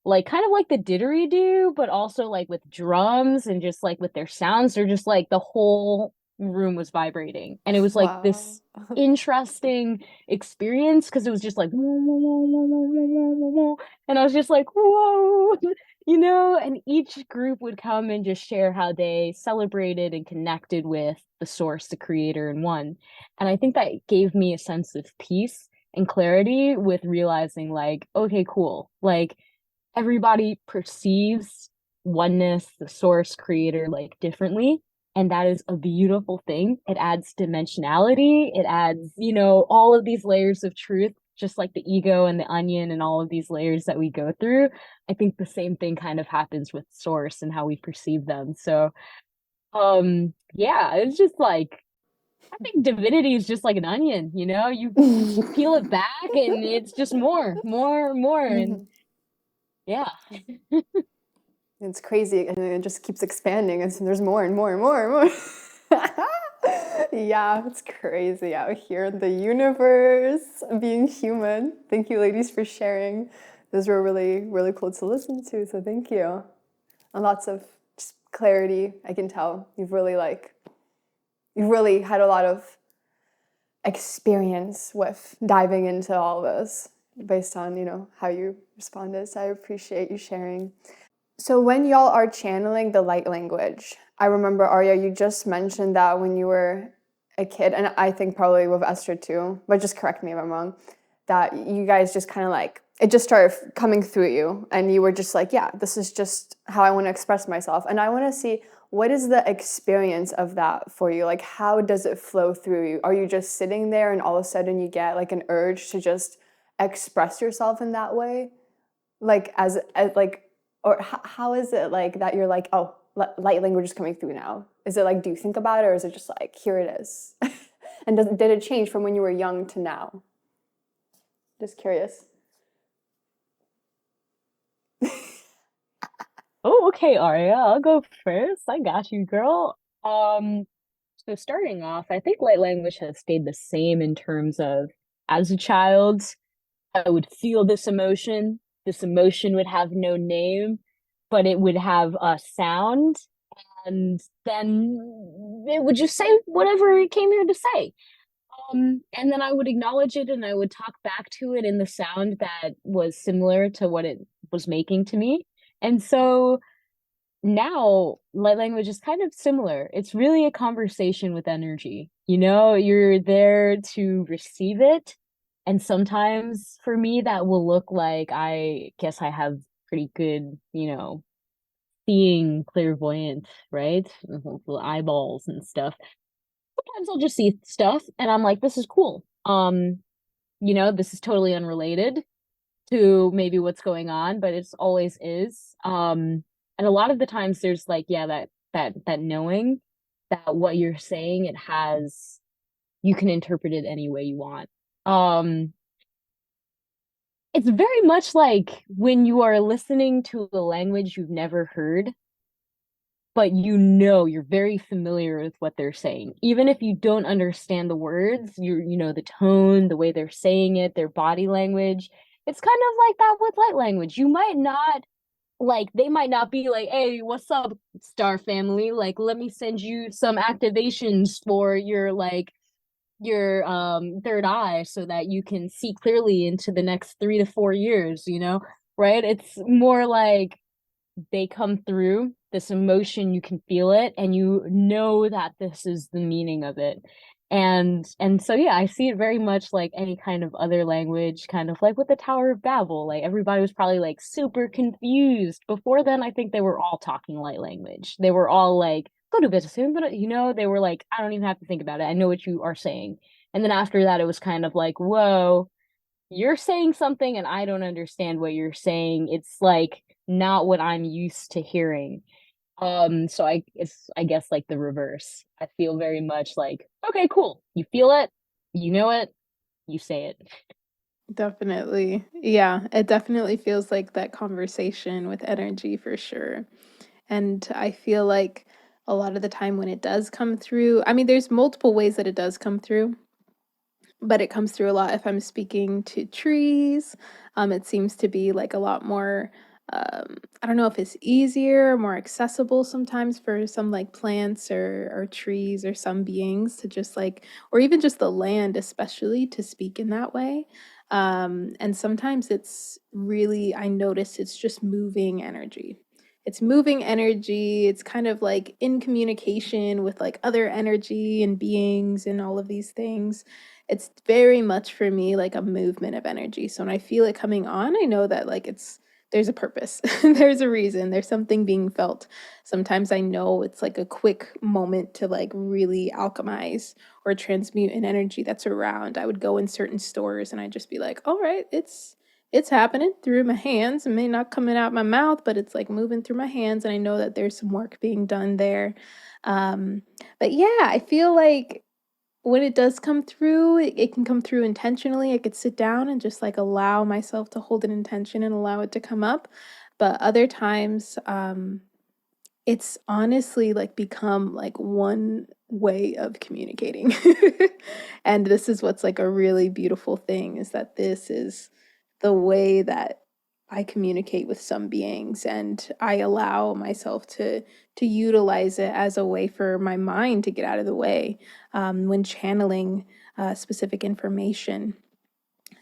kind of like the didgeridoo, but also like with drums and just like with their sounds. They're just like the whole room was vibrating. And it was like Wow. this interesting experience because it was just like and I was just like, whoa, and each group would come and just share how they celebrated and connected with the source, the creator, and one. And I think that gave me a sense of peace and clarity with realizing, like, okay, cool. Like, everybody perceives oneness, the source, creator, like, differently. And that is a beautiful thing. It adds dimensionality, it adds, all of these layers of truth, just like the ego and the onion and all of these layers that we go through. I think the same thing kind of happens with source and how we perceive them. So, yeah, it's just like I think divinity is just like an onion, you peel it back and it's just more, more, more, and Mhm. yeah. It's crazy, and it just keeps expanding, and so there's more and more and more and more. Yeah, it's crazy out here in the universe, being human. Thank you, ladies, for sharing. Those were really, really cool to listen to, so thank you. And lots of just clarity. I can tell you've really had a lot of experience with diving into all this based on, how you responded. So I appreciate you sharing. So when y'all are channeling the light language, I remember, Arya, you just mentioned that when you were a kid, and I think probably with Esther too, but just correct me if I'm wrong, that you guys just kind of like, it just started coming through you, and you were just like, yeah, this is just how I want to express myself. And I want to see, what is the experience of that for you? Like, how does it flow through you? Are you just sitting there and all of a sudden you get like an urge to just express yourself in that way? Like, as like, or how is it like that you're like, oh, light language is coming through now? Is it like, do you think about it, or is it just like, here it is? And did it change from when you were young to now? Just curious. Oh, okay, Aria, I'll go first. I got you, girl. So starting off, I think light language has stayed the same in terms of as a child, I would feel this emotion. This emotion would have no name, but it would have a sound, and then it would just say whatever it came here to say. And then I would acknowledge it and I would talk back to it in the sound that was similar to what it was making to me. And so now light language is kind of similar. It's really a conversation with energy. You're there to receive it. And sometimes for me, that will look like I guess I have pretty good, seeing clairvoyant, right? The eyeballs and stuff. Sometimes I'll just see stuff and I'm like, this is cool. This is totally unrelated to maybe what's going on, but it's always is. And a lot of the times there's like, yeah, that knowing that what you're saying, you can interpret it any way you want. Um, it's very much like when you are listening to a language you've never heard, but you're very familiar with what they're saying. Even if you don't understand the words, you know the tone, the way they're saying it, their body language. It's kind of like that with light language. You might not like they might not be like, hey, what's up, star family? Like, let me send you some activations for your third eye so that you can see clearly into the next 3 to 4 years, right? It's more like they come through this emotion, you can feel it, and you know that this is the meaning of it. And so yeah, I see it very much like any kind of other language, kind of like with the Tower of Babel. Like everybody was probably like super confused. Before then, I think they were all talking light language. They were all like, go to business, but they were like, I don't even have to think about it. I know what you are saying. And then after that, it was kind of like, whoa, you're saying something and I don't understand what you're saying. It's like not what I'm used to hearing. So it's I guess like the reverse. I feel very much like, okay, cool. You feel it, you know it, you say it. Definitely. Yeah, it definitely feels like that conversation with energy for sure. And I feel like a lot of the time when it does come through, I mean, there's multiple ways that it does come through, but it comes through a lot if I'm speaking to trees. It seems to be like a lot more, I don't know if it's easier, more accessible sometimes for some like plants or trees or some beings to just like, or even just the land, especially to speak in that way. And sometimes it's really, I notice it's just moving energy. It's moving energy. It's kind of like in communication with like other energy and beings and all of these things. It's very much for me like a movement of energy. So when I feel it coming on, I know that like there's a purpose. There's a reason. There's something being felt. Sometimes I know it's like a quick moment to like really alchemize or transmute an energy that's around. I would go in certain stores and I'd just be like, all right, it's happening through my hands. It may not coming out my mouth, but it's like moving through my hands, and I know that there's some work being done there. Um, but yeah, I feel like when it does come through, it can come through intentionally. I could sit down and just like allow myself to hold an intention and allow it to come up. But other times, it's honestly like become like one way of communicating. And this is what's like a really beautiful thing is that this is the way that I communicate with some beings, and I allow myself to utilize it as a way for my mind to get out of the way when channeling specific information.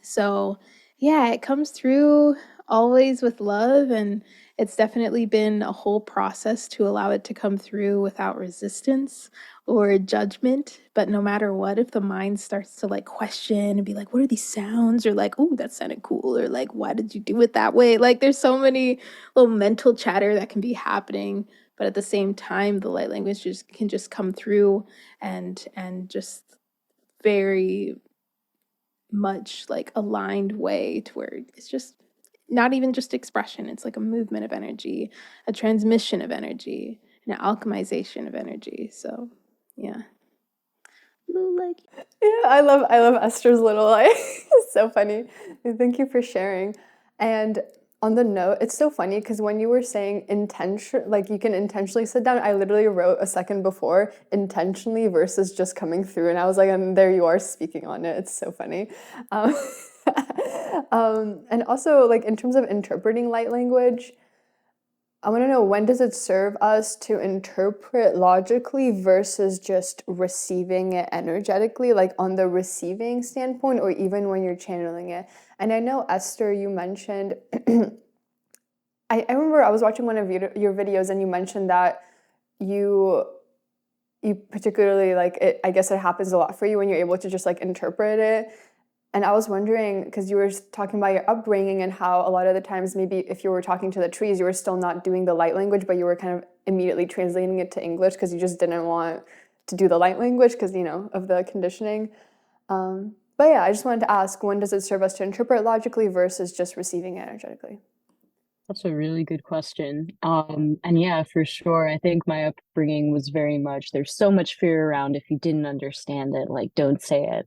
So, yeah, it comes through always with love, and it's definitely been a whole process to allow it to come through without resistance or judgment. But no matter what, if the mind starts to like question and be like, what are these sounds? Or like, oh, that sounded cool. Or like, why did you do it that way? Like, there's so many little mental chatter that can be happening. But at the same time, the light language just can just come through and just very much like aligned way to where it's just not even just expression, it's like a movement of energy, a transmission of energy, an alchemization of energy. So yeah, little like Yeah, I love Esther's little like it's so funny. Thank you for sharing. And on the note, it's so funny because when you were saying intention, like you can intentionally sit down, I literally wrote a second before intentionally versus just coming through, and I was like, and there you are speaking on it. It's so funny. Um, and also like in terms of interpreting light language, I want to know, when does it serve us to interpret logically versus just receiving it energetically, like on the receiving standpoint, or even when you're channeling it? And I know, Esther, you mentioned, I remember I was watching one of your videos and you mentioned that you you particularly like it, I guess it happens a lot for you when you're able to just like interpret it. And I was wondering, because you were talking about your upbringing and how a lot of the times maybe if you were talking to the trees, you were still not doing the light language, but you were kind of immediately translating it to English because you just didn't want to do the light language because, of the conditioning. But yeah, I just wanted to ask, when does it serve us to interpret logically versus just receiving energetically? That's a really good question. And yeah, for sure. I think my upbringing was very much there's so much fear around if you didn't understand it, like don't say it.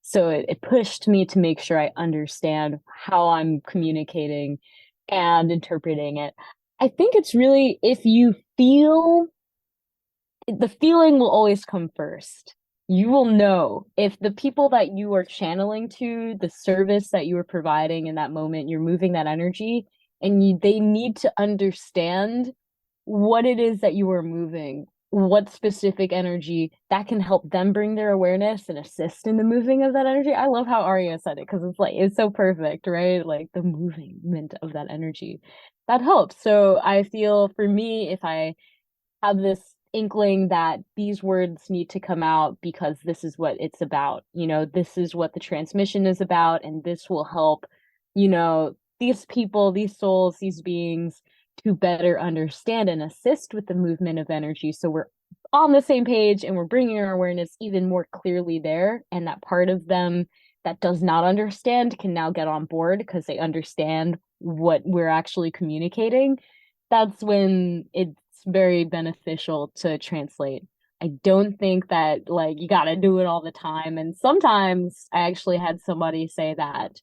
So it pushed me to make sure I understand how I'm communicating and interpreting it. I think it's really if you feel the feeling will always come first. You will know if the people that you are channeling to, the service that you are providing in that moment, you're moving that energy, and they need to understand what it is that you are moving, what specific energy that can help them bring their awareness and assist in the moving of that energy. I love how Aria said it because it's like it's so perfect, right? Like the movement of that energy that helps. So I feel for me, if I have this inkling that these words need to come out because this is what it's about. This is what the transmission is about, and this will help, these people, these souls, these beings to better understand and assist with the movement of energy. So we're on the same page and we're bringing our awareness even more clearly there. And that part of them that does not understand can now get on board because they understand what we're actually communicating. That's when it's very beneficial to translate. I don't think that like you got to do it all the time. And sometimes I actually had somebody say that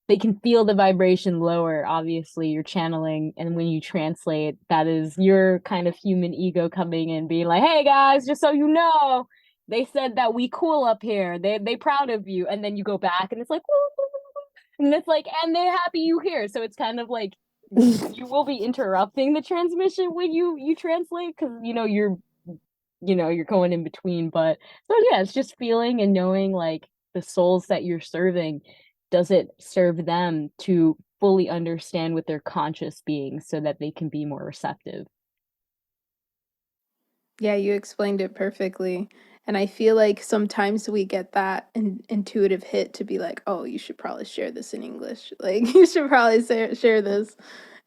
they can feel the vibration lower. Obviously, you're channeling, and when you translate, that is your kind of human ego coming in, being like, "Hey guys, just so you know, they said that we cool up here. They proud of you." And then you go back, and it's like, and it's like, and they happy you here. So it's kind of like you will be interrupting the transmission when you translate because you're going in between. But so yeah, it's just feeling and knowing like the souls that you're serving, does it serve them to fully understand what their conscious being so that they can be more receptive. Yeah, you explained it perfectly. And I feel like sometimes we get that intuitive hit to be like, oh, you should probably share this in English. Like, you should probably share this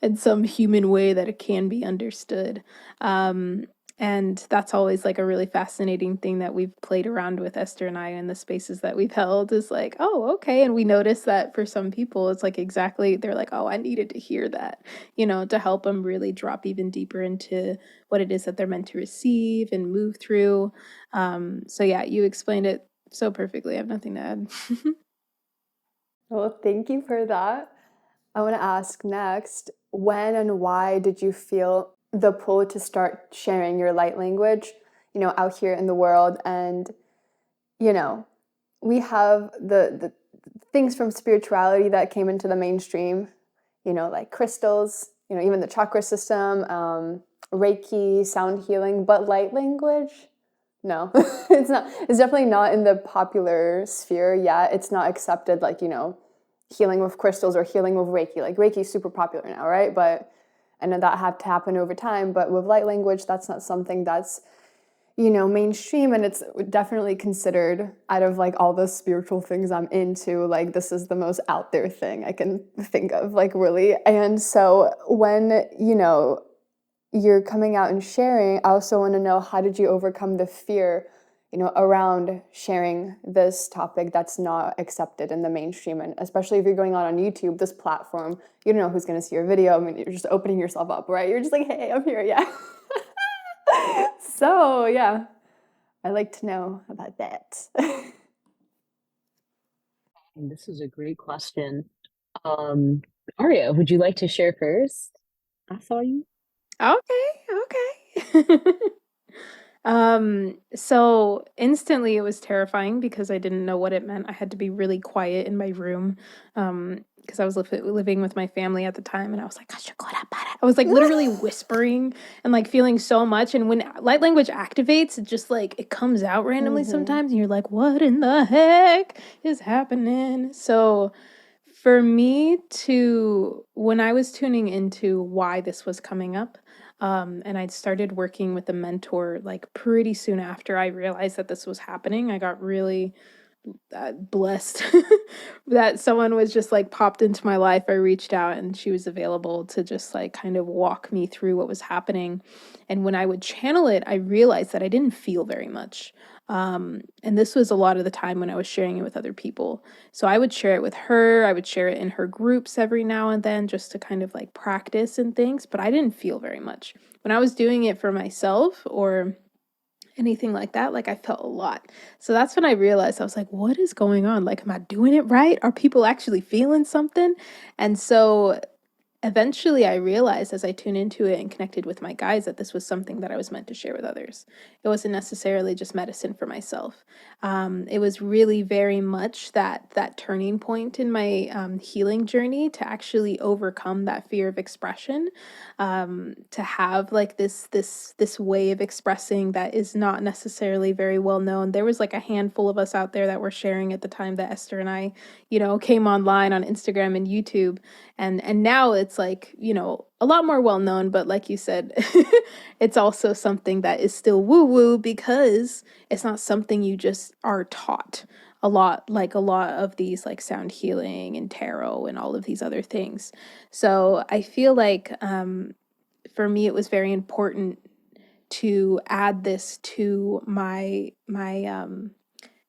in some human way that it can be understood. Um, and that's always like a really fascinating thing that we've played around with, Esther and I, in the spaces that we've held, is like, oh, okay. And we notice that for some people, it's like exactly, they're like, oh, I needed to hear that, to help them really drop even deeper into what it is that they're meant to receive and move through. So yeah, you explained it so perfectly. I have nothing to add. Well, thank you for that. I want to ask next, when and why did you feel the pull to start sharing your light language, out here in the world? And, we have the things from spirituality that came into the mainstream, like crystals, even the chakra system, Reiki, sound healing, but light language, no, it's not. It's definitely not in the popular sphere yet. It's not accepted, like, healing with crystals or healing with Reiki. Like Reiki is super popular now, right? But I know that had to happen over time. But with light language, that's not something that's, mainstream, and it's definitely considered, out of like all the spiritual things I'm into, like this is the most out there thing I can think of, like really. And so when, you're coming out and sharing, I also want to know, how did you overcome the fear, around sharing this topic that's not accepted in the mainstream? And especially if you're going on YouTube, this platform, you don't know who's going to see your video. I mean, you're just opening yourself up, right? You're just like, hey, I'm here, yeah. So yeah, I'd like to know about that. And this is a great question. Aria, would you like to share first? I saw you. Okay. So instantly it was terrifying because I didn't know what it meant. I had to be really quiet in my room, because I was living with my family at the time, and I was like, I was like literally whispering and like feeling so much. And when light language activates, it just like it comes out randomly sometimes, and you're like, what in the heck is happening? So for me when I was tuning into why this was coming up, and I'd started working with a mentor like pretty soon after I realized that this was happening, I got really blessed that someone was just like popped into my life. I reached out and she was available to just like kind of walk me through what was happening. And when I would channel it, I realized that I didn't feel very much. And this was a lot of the time when I was sharing it with other people. So I would share it with her, I would share it in her groups every now and then just to kind of like practice and things, but I didn't feel very much. When I was doing it for myself or anything like that, like I felt a lot. So that's when I realized, I was like, what is going on? Like, am I doing it right? Are people actually feeling something? And so eventually I realized as I tuned into it and connected with my guides that this was something that I was meant to share with others. It wasn't necessarily just medicine for myself. It was really very much that turning point in my healing journey to actually overcome that fear of expression, to have like this way of expressing that is not necessarily very well known. There was like a handful of us out there that were sharing at the time that Esther and I, came online on Instagram and YouTube, and now it's like, you know, a lot more well known, but like you said, it's also something that is still woo woo because it's not something you just are taught a lot, like a lot of these like sound healing and tarot and all of these other things. So I feel like for me it was very important to add this to my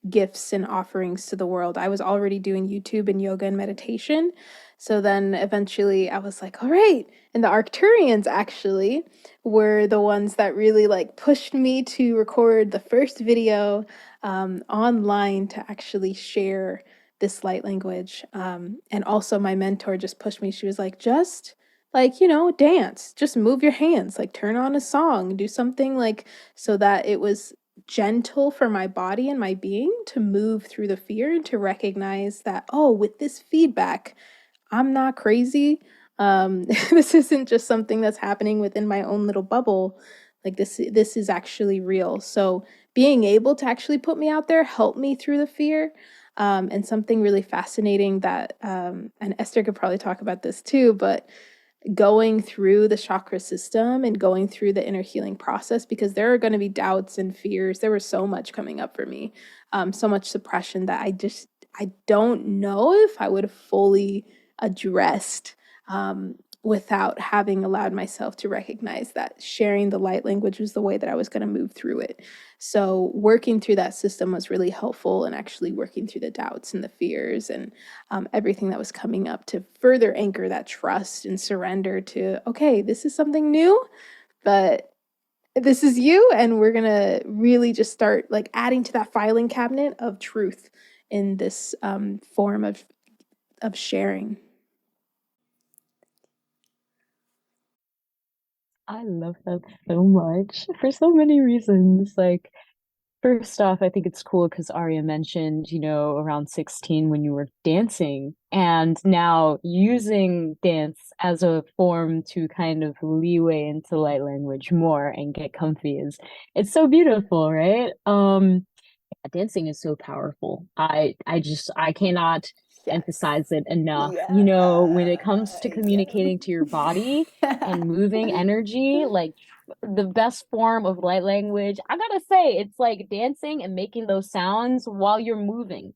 gifts and offerings to the world. I was already doing YouTube and yoga and meditation. So then eventually I was like, all right. And the Arcturians actually were the ones that really like pushed me to record the first video online to actually share this light language. And also my mentor just pushed me. She was like, just like, you know, dance, just move your hands, like turn on a song, do something like so that it was gentle for my body and my being to move through the fear and to recognize that, oh, with this feedback, I'm not crazy. This isn't just something that's happening within my own little bubble. Like this is actually real. So being able to actually put me out there helped me through the fear. And something really fascinating that, and Esther could probably talk about this too, but going through the chakra system and going through the inner healing process, because there are going to be doubts and fears. There was so much coming up for me, so much suppression that I don't know if I would have fully addressed without having allowed myself to recognize that sharing the light language was the way that I was going to move through it. So working through that system was really helpful, and actually working through the doubts and the fears and everything that was coming up to further anchor that trust and surrender to, okay, this is something new, but this is you, and we're going to really just start like adding to that filing cabinet of truth in this form of sharing. I love that so much for so many reasons. Like, first off, I think it's cool because Aria mentioned, you know, around 16 when you were dancing, and now using dance as a form to kind of leeway into light language more and get comfy is it's so beautiful, right? Dancing is so powerful. I cannot Yes. emphasize it enough. You know, when it comes to Yeah. communicating to your body Yeah. and moving energy, like the best form of light language, I gotta say, it's like dancing and making those sounds while you're moving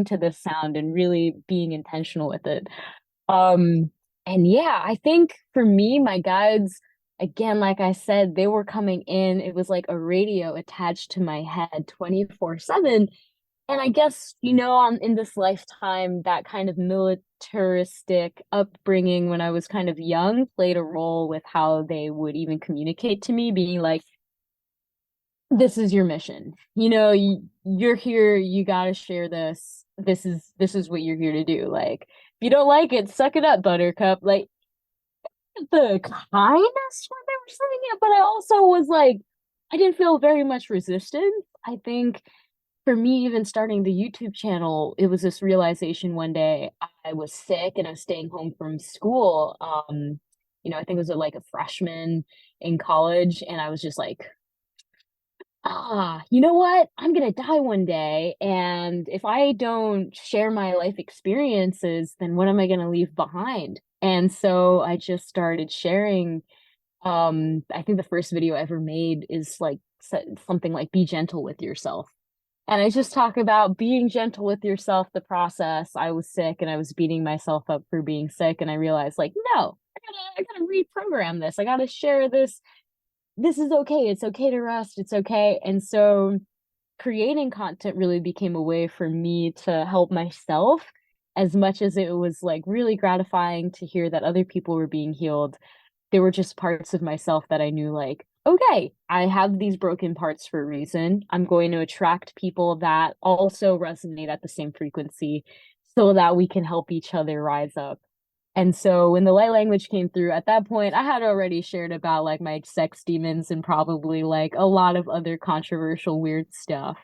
to the sound and really being intentional with it. Um, and yeah, I think for me, my guides, again, like I said, they were coming in. It was like a radio attached to my head 24/7. And I guess, you know, in this lifetime, that kind of militaristic upbringing when I was kind of young played a role with how they would even communicate to me, being like, this is your mission. You know, you're here, you gotta share this. This is what you're here to do. Like, if you don't like it, suck it up, buttercup. Like, the kindness when they were saying it, but I also was like, I didn't feel very much resistance. I think for me, even starting the YouTube channel, it was this realization one day. I was sick and I was staying home from school. You know, I think it was like a freshman in college, and I was just like, you know what? I'm gonna die one day, and if I don't share my life experiences, then what am I gonna leave behind? And so I just started sharing. I think the first video I ever made is like something like be gentle with yourself. And I just talk about being gentle with yourself, the process. I was sick and I was beating myself up for being sick, and I realized like, no, I gotta reprogram this. I gotta share this. This is okay. It's okay to rest. It's okay. And so creating content really became a way for me to help myself, as much as it was like really gratifying to hear that other people were being healed. There were just parts of myself that I knew, like, okay, I have these broken parts for a reason. I'm going to attract people that also resonate at the same frequency so that we can help each other rise up. And so when the light language came through, at that point, I had already shared about like my sex demons and probably like a lot of other controversial, weird stuff.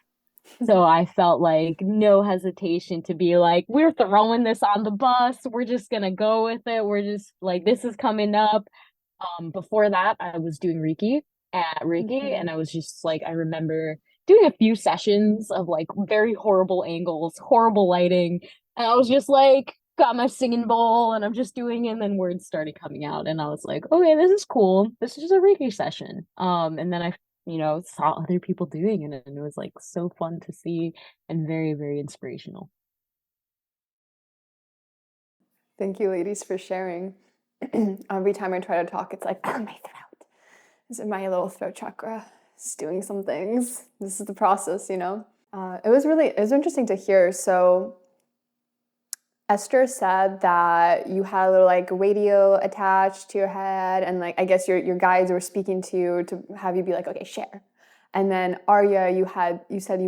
So I felt like no hesitation to be like, we're throwing this on the bus. We're just gonna go with it. We're just like, this is coming up. Before that, I was doing Reiki, and I was just like, I remember doing a few sessions of like very horrible angles, horrible lighting, and I was just like, got my singing bowl and I'm just doing it, and then words started coming out and I was like, okay, this is cool. This is just a Reiki session. And then I, saw other people doing it and it was like so fun to see and very, very inspirational. Thank you, ladies, for sharing. Every time I try to talk, it's like, oh, my throat. Is it my little throat chakra? It's doing some things. This is the process, you know? It was interesting to hear. So Esther said that you had a little like radio attached to your head, and like I guess your guides were speaking to you to have you be like, okay, share. And then Aria, you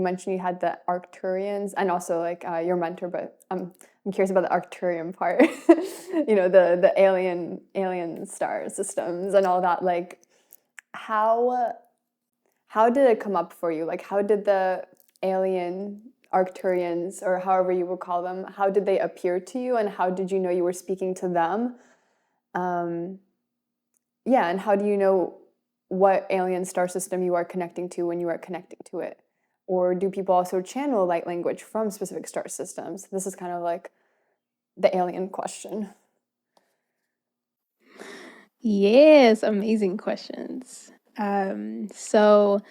mentioned you had the Arcturians and also like your mentor, but I'm curious about the Arcturian part. The alien star systems and all that. Like, how did it come up for you? Like, how did the alien Arcturians, or however you would call them, how did they appear to you, and how did you know you were speaking to them? Yeah, and how do you know what alien star system you are connecting to when you are connecting to it? Or do people also channel light language from specific star systems? This is kind of like the alien question. Yes, amazing questions. So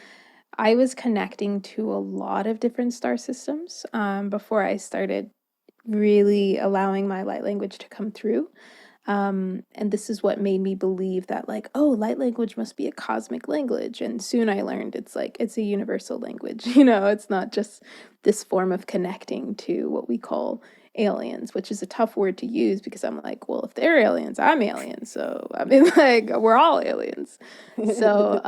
I was connecting to a lot of different star systems before I started really allowing my light language to come through. And this is what made me believe that, like, oh, light language must be a cosmic language. And soon I learned it's like, it's a universal language. It's not just this form of connecting to what we call aliens, which is a tough word to use because I'm like, well, if they're aliens, I'm alien. So, I mean, like, we're all aliens. So,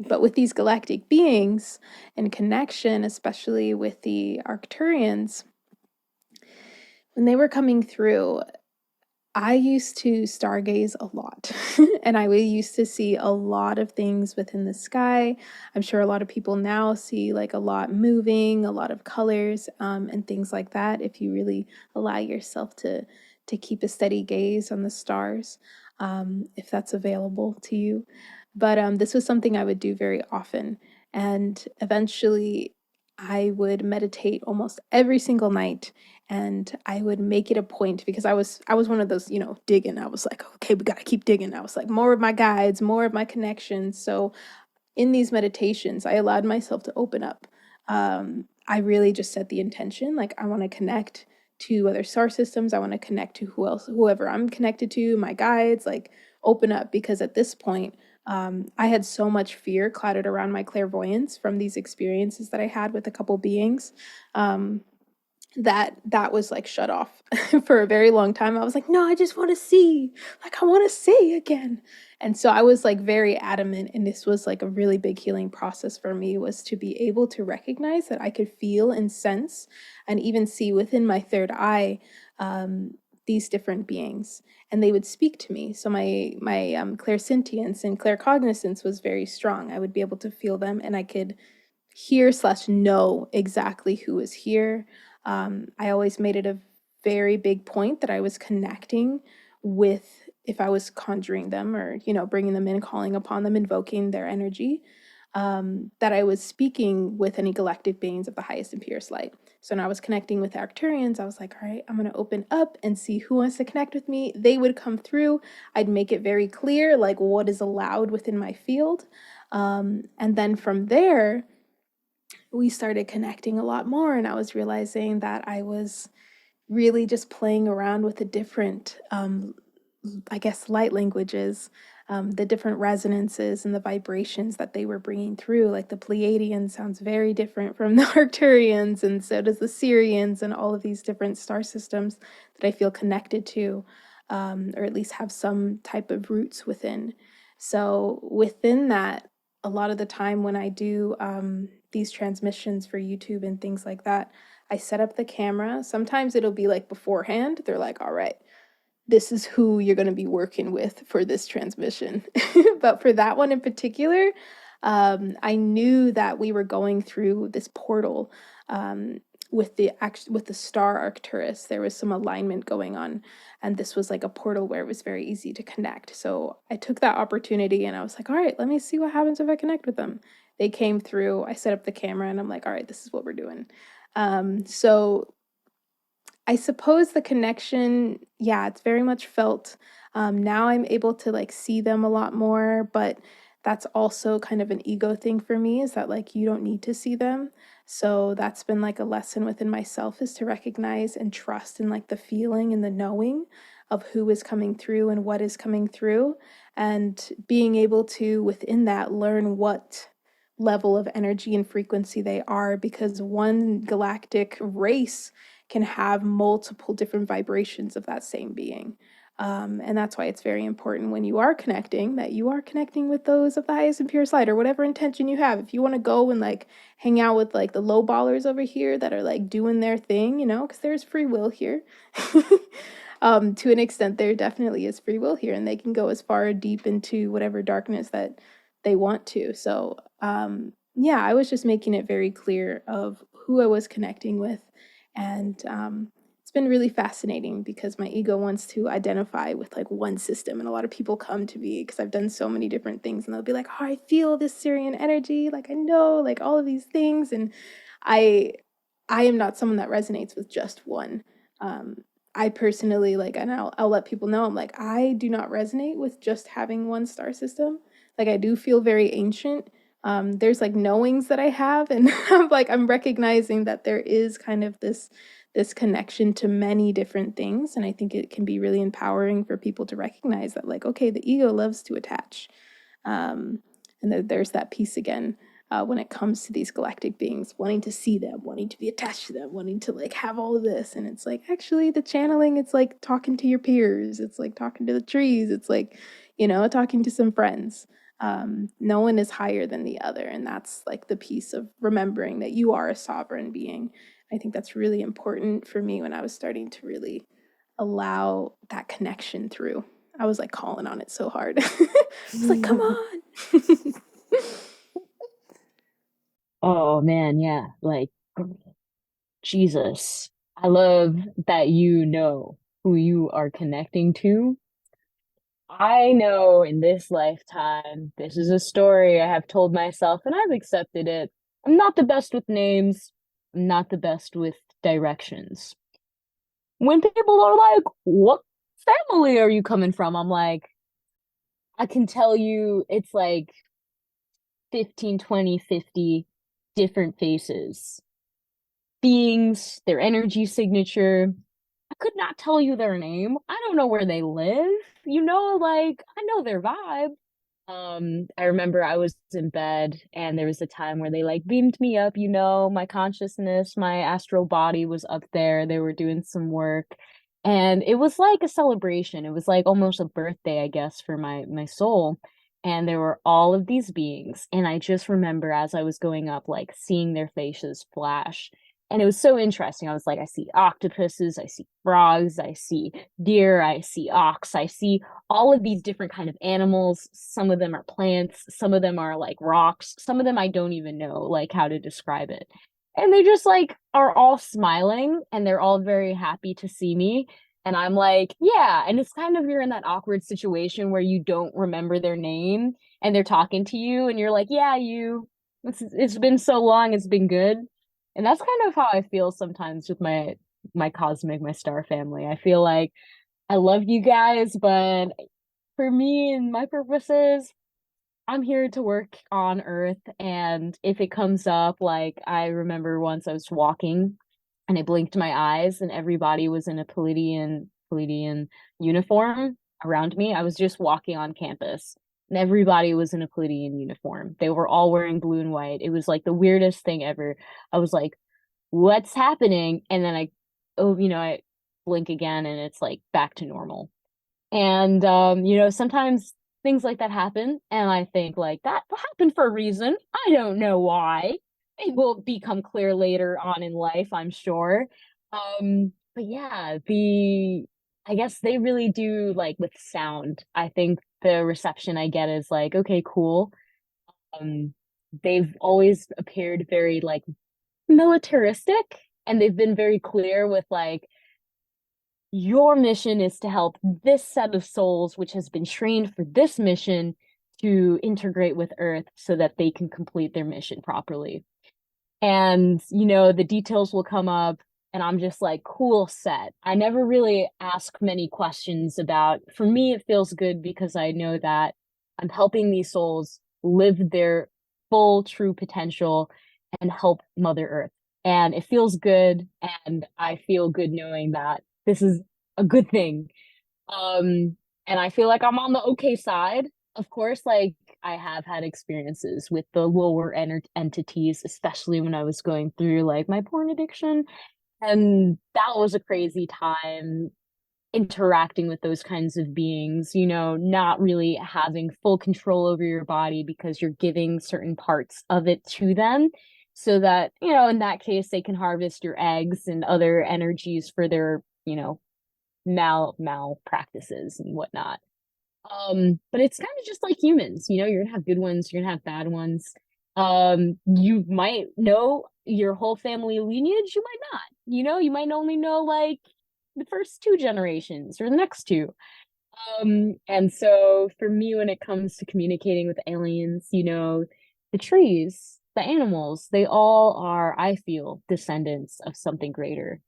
but with these galactic beings and connection, especially with the Arcturians, when they were coming through, I used to stargaze a lot, and I used to see a lot of things within the sky. I'm sure a lot of people now see like a lot moving, a lot of colors, and things like that. If you really allow yourself to keep a steady gaze on the stars, if that's available to you. But this was something I would do very often, and eventually I would meditate almost every single night, and I would make it a point because I was one of those, digging. I was like, okay, we got to keep digging. I was like, more of my guides, more of my connections. So in these meditations, I allowed myself to open up. I really just set the intention, like I want to connect to other star systems. I want to connect to whoever I'm connected to, my guides, like open up, because at this point, I had so much fear clouded around my clairvoyance from these experiences that I had with a couple beings. That was like shut off for a very long time. I was like, no, I just want to see. Like, I want to see again. And so I was like very adamant, and this was like a really big healing process for me, was to be able to recognize that I could feel and sense and even see within my third eye these different beings, and they would speak to me. So my clairsentience and claircognizance was very strong. I would be able to feel them, and I could hear/know exactly who was here. I always made it a very big point that I was connecting with, if I was conjuring them or, bringing them in, calling upon them, invoking their energy, that I was speaking with any galactic beings of the highest and purest light. So when I was connecting with Arcturians, I was like, all right, I'm going to open up and see who wants to connect with me. They would come through. I'd make it very clear, like, what is allowed within my field. And then from there, we started connecting a lot more, and I was realizing that I was really just playing around with the different, I guess, light languages, the different resonances and the vibrations that they were bringing through. Like the Pleiadian sounds very different from the Arcturians, and so does the Syrians, and all of these different star systems that I feel connected to, or at least have some type of roots within. So within that, a lot of the time when I do these transmissions for YouTube and things like that, I set up the camera. Sometimes it'll be like beforehand. They're like, all right, this is who you're going to be working with for this transmission. But for that one in particular, I knew that we were going through this portal with the star Arcturus. There was some alignment going on, and this was like a portal where it was very easy to connect. So I took that opportunity, and I was like, all right, let me see what happens if I connect with them. They came through. I set up the camera, and I'm like, all right, this is what we're doing. So I suppose the connection, yeah, it's very much felt. Now I'm able to like see them a lot more, but that's also kind of an ego thing for me, is that like you don't need to see them. So that's been like a lesson within myself, is to recognize and trust in like the feeling and the knowing of who is coming through and what is coming through, and being able to within that learn what level of energy and frequency they are, because one galactic race can have multiple different vibrations of that same being. And that's why it's very important when you are connecting, that you are connecting with those of the highest and purest light, or whatever intention you have. If you want to go and like hang out with like the low ballers over here that are like doing their thing, because there's free will here. To an extent, there definitely is free will here, and they can go as far deep into whatever darkness that they want to. So, yeah, I was just making it very clear of who I was connecting with. And it's been really fascinating, because my ego wants to identify with like one system. And a lot of people come to me because I've done so many different things, and they'll be like, oh, I feel this Syrian energy. Like, I know like all of these things. And I, I am not someone that resonates with just one. Um, I personally like, and I'll let people know, I'm like, I do not resonate with just having one star system. Like, I do feel very ancient. There's like knowings that I have, and I'm recognizing that there is kind of this connection to many different things, and I think it can be really empowering for people to recognize that, like, okay, the ego loves to attach, um, and there's that piece again, when it comes to these galactic beings, wanting to see them, wanting to be attached to them, wanting to like have all of this. And it's like, actually the channeling, it's like talking to your peers, it's like talking to the trees, it's like, talking to some friends. No one is higher than the other, and that's like the piece of remembering that you are a sovereign being. I think that's really important for me when I was starting to really allow that connection through. I was like calling on it so hard. It's like, come on. Oh man, yeah. Like Jesus. I love that you know who you are connecting to. I know in this lifetime, this is a story I have told myself and I've accepted it. I'm not the best with names. I'm not the best with directions. When people are like, what family are you coming from? I'm like, I can tell you it's like 15, 20, 50 different faces, beings, their energy signature. I could not tell you their name. I don't know where they live. Like I know their vibe. I remember I was in bed and there was a time where they like beamed me up, my consciousness, my astral body was up there. They were doing some work. And it was like a celebration. It was like almost a birthday, I guess, for my soul. And there were all of these beings. And I just remember as I was going up, like seeing their faces flash. And it was so interesting. I was like, I see octopuses, I see frogs, I see deer, I see ox, I see all of these different kind of animals. Some of them are plants, some of them are like rocks, some of them I don't even know like how to describe it. And they just like are all smiling and they're all very happy to see me. And I'm like, yeah. And it's kind of, you're in that awkward situation where you don't remember their name and they're talking to you and you're like, yeah, it's been so long, it's been good. And that's kind of how I feel sometimes with my star family. I feel like I love you guys, but for me and my purposes, I'm here to work on Earth. And if it comes up, like I remember once I was walking and I blinked my eyes and everybody was in a Pleadian uniform around me. I was just walking on campus and everybody was in a Pleadian uniform. They were all wearing blue and white. It was like the weirdest thing ever. I was like, what's happening? And then I blink again and it's like back to normal. And sometimes things like that happen, and I think like that happened for a reason. I don't know why. It will become clear later on in life, I'm sure. But yeah, the I guess they really do like with sound. I think the reception I get is like, okay, cool. Um, they've always appeared very like militaristic, and they've been very clear with like your mission is to help this set of souls, which has been trained for this mission, to integrate with Earth so that they can complete their mission properly. And, the details will come up and I'm just like, cool, set. I never really ask many questions about, for me, it feels good because I know that I'm helping these souls live their full true potential and help Mother Earth. And it feels good, and I feel good knowing that this is a good thing. And I feel like I'm on the okay side. Of course, like I have had experiences with the lower entities, especially when I was going through like my porn addiction. And that was a crazy time interacting with those kinds of beings, not really having full control over your body because you're giving certain parts of it to them so that, in that case, they can harvest your eggs and other energies for their, mal practices and whatnot. But it's kind of just like humans, you're gonna have good ones, you're gonna have bad ones. You might know your whole family lineage, you might not. You might only know like the first two generations or the next two. And so for me, when it comes to communicating with aliens, the trees, the animals, they all are, I feel, descendants of something greater.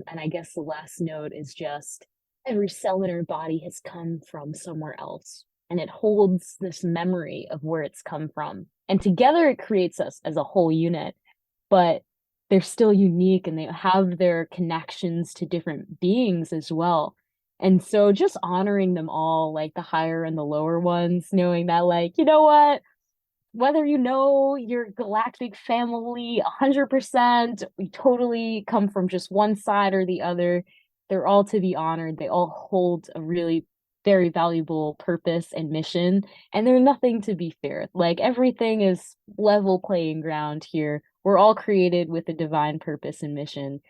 And I guess the last note is just every cell in our body has come from somewhere else, and it holds this memory of where it's come from. And together it creates us as a whole unit, but they're still unique and they have their connections to different beings as well. And so just honoring them all, like the higher and the lower ones, knowing that, like, you know what? Whether you know your galactic family 100%, we totally come from just one side or the other, they're all to be honored. They all hold a really very valuable purpose and mission, and they're nothing to be feared. Like everything is level playing ground here. We're all created with a divine purpose and mission.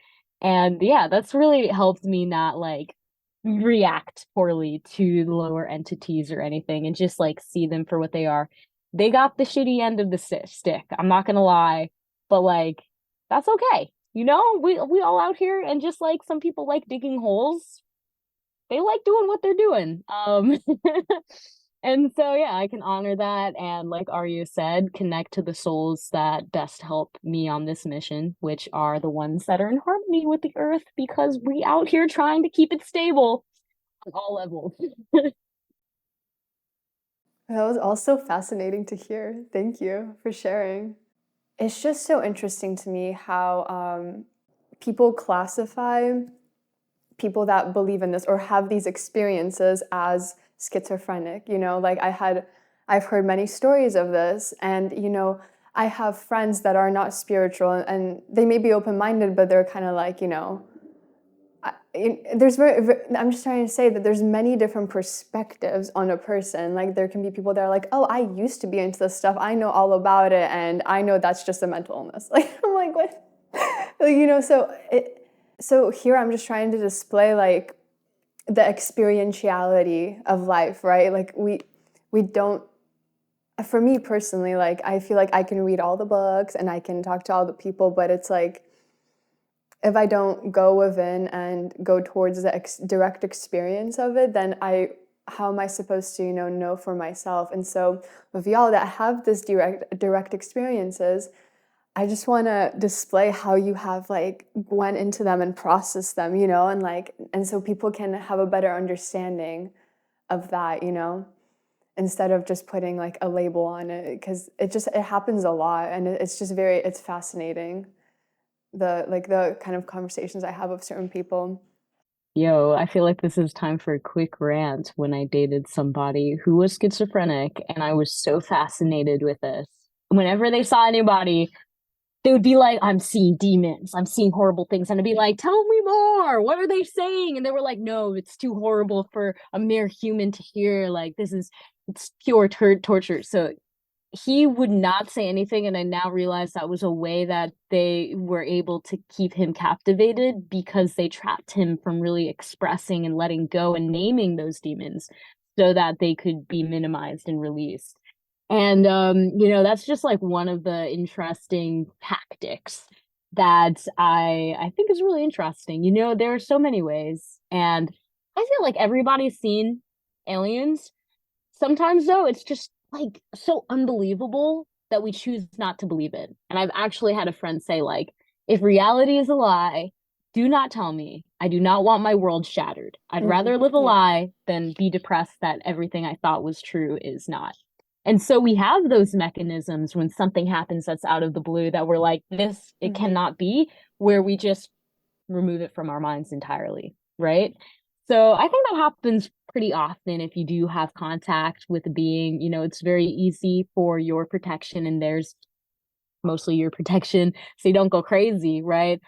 And yeah, that's really helped me not like react poorly to the lower entities or anything and just like see them for what they are. They got the shitty end of the stick. I'm not gonna lie, but like that's okay. We all out here, and just like some people like digging holes, they like doing what they're doing. And so yeah, I can honor that, and like Arya said, connect to the souls that best help me on this mission, which are the ones that are in harmony with the earth, because we out here trying to keep it stable on all levels. That was also fascinating to hear. Thank you for sharing. It's just so interesting to me how people classify people that believe in this or have these experiences as schizophrenic. Like I've heard many stories of this, and I have friends that are not spiritual, and they may be open-minded, but they're kind of like, I'm just trying to say that there's many different perspectives on a person. Like there can be people that are like, oh, I used to be into this stuff, I know all about it, and I know that's just a mental illness. Like I'm like, what? So here I'm just trying to display like the experientiality of life, right? Like we don't, for me personally, like I feel like I can read all the books and I can talk to all the people, but it's like if I don't go within and go towards the direct experience of it, then how am I supposed to, know for myself? And so with y'all that have this direct experiences, I just want to display how you have like went into them and processed them, and so people can have a better understanding of that, instead of just putting like a label on it, because it happens a lot, and it's fascinating. The kind of conversations I have with certain people. Yo, I feel like this is time for a quick rant. When I dated somebody who was schizophrenic, and I was so fascinated with this. Whenever they saw anybody, they would be like, I'm seeing demons, I'm seeing horrible things. And I'd be like, tell me more. What are they saying? And they were like, no, it's too horrible for a mere human to hear. Like, it's pure torture. So he would not say anything, and I now realize that was a way that they were able to keep him captivated, because they trapped him from really expressing and letting go and naming those demons so that they could be minimized and released. And that's just like one of the interesting tactics that I think is really interesting. There are so many ways, and I feel like everybody's seen aliens. Sometimes though, it's just like so unbelievable that we choose not to believe it. And I've actually had a friend say, like, if reality is a lie, do not tell me. I do not want my world shattered. I'd rather live a Yeah. lie than be depressed that everything I thought was true is not. And so we have those mechanisms when something happens that's out of the blue that we're like, this, it cannot be, where we just remove it from our minds entirely, right? So I think that happens pretty often if you do have contact with a being. It's very easy for your protection and theirs, mostly your protection, so you don't go crazy, right?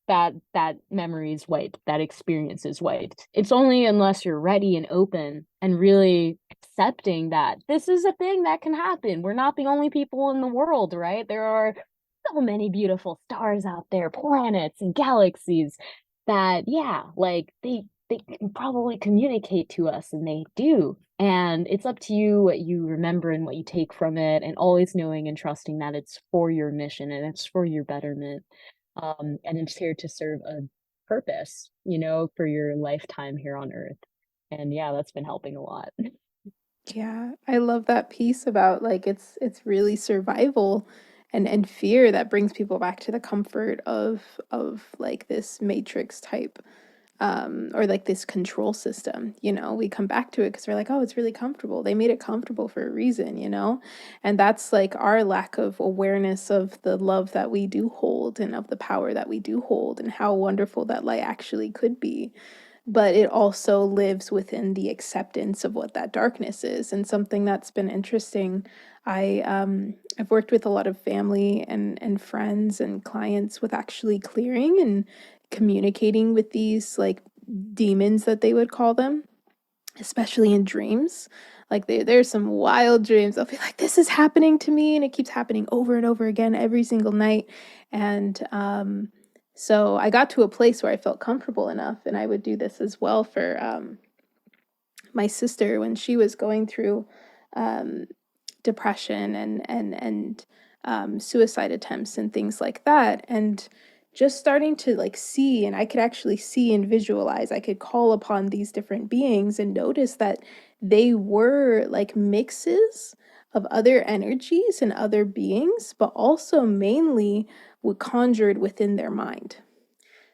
That memory is wiped, that experience is wiped. It's only unless you're ready and open and really accepting that this is a thing that can happen. We're not the only people in the world, right? There are so many beautiful stars out there, planets and galaxies that, yeah, like they can probably communicate to us, and they do. And it's up to you what you remember and what you take from it, and always knowing and trusting that it's for your mission and it's for your betterment. And it's here to serve a purpose, for your lifetime here on Earth. And yeah, that's been helping a lot. Yeah, I love that piece about like it's really survival and fear that brings people back to the comfort of like this matrix type or like this control system. We come back to it because we're like, oh, it's really comfortable. They made it comfortable for a reason. And that's like our lack of awareness of the love that we do hold and of the power that we do hold and how wonderful that light actually could be. But it also lives within the acceptance of what that darkness is. And something that's been interesting, I've worked with a lot of family and friends and clients with actually clearing and communicating with these like demons that they would call them, especially in dreams. Like there's some wild dreams. I'll be like, this is happening to me, and it keeps happening over and over again every single night. And so I got to a place where I felt comfortable enough, and I would do this as well for my sister when she was going through um, depression and suicide attempts and things like that. And just starting to like see, and I could actually see and visualize, I could call upon these different beings and notice that they were like mixes of other energies and other beings, but also mainly were conjured within their mind.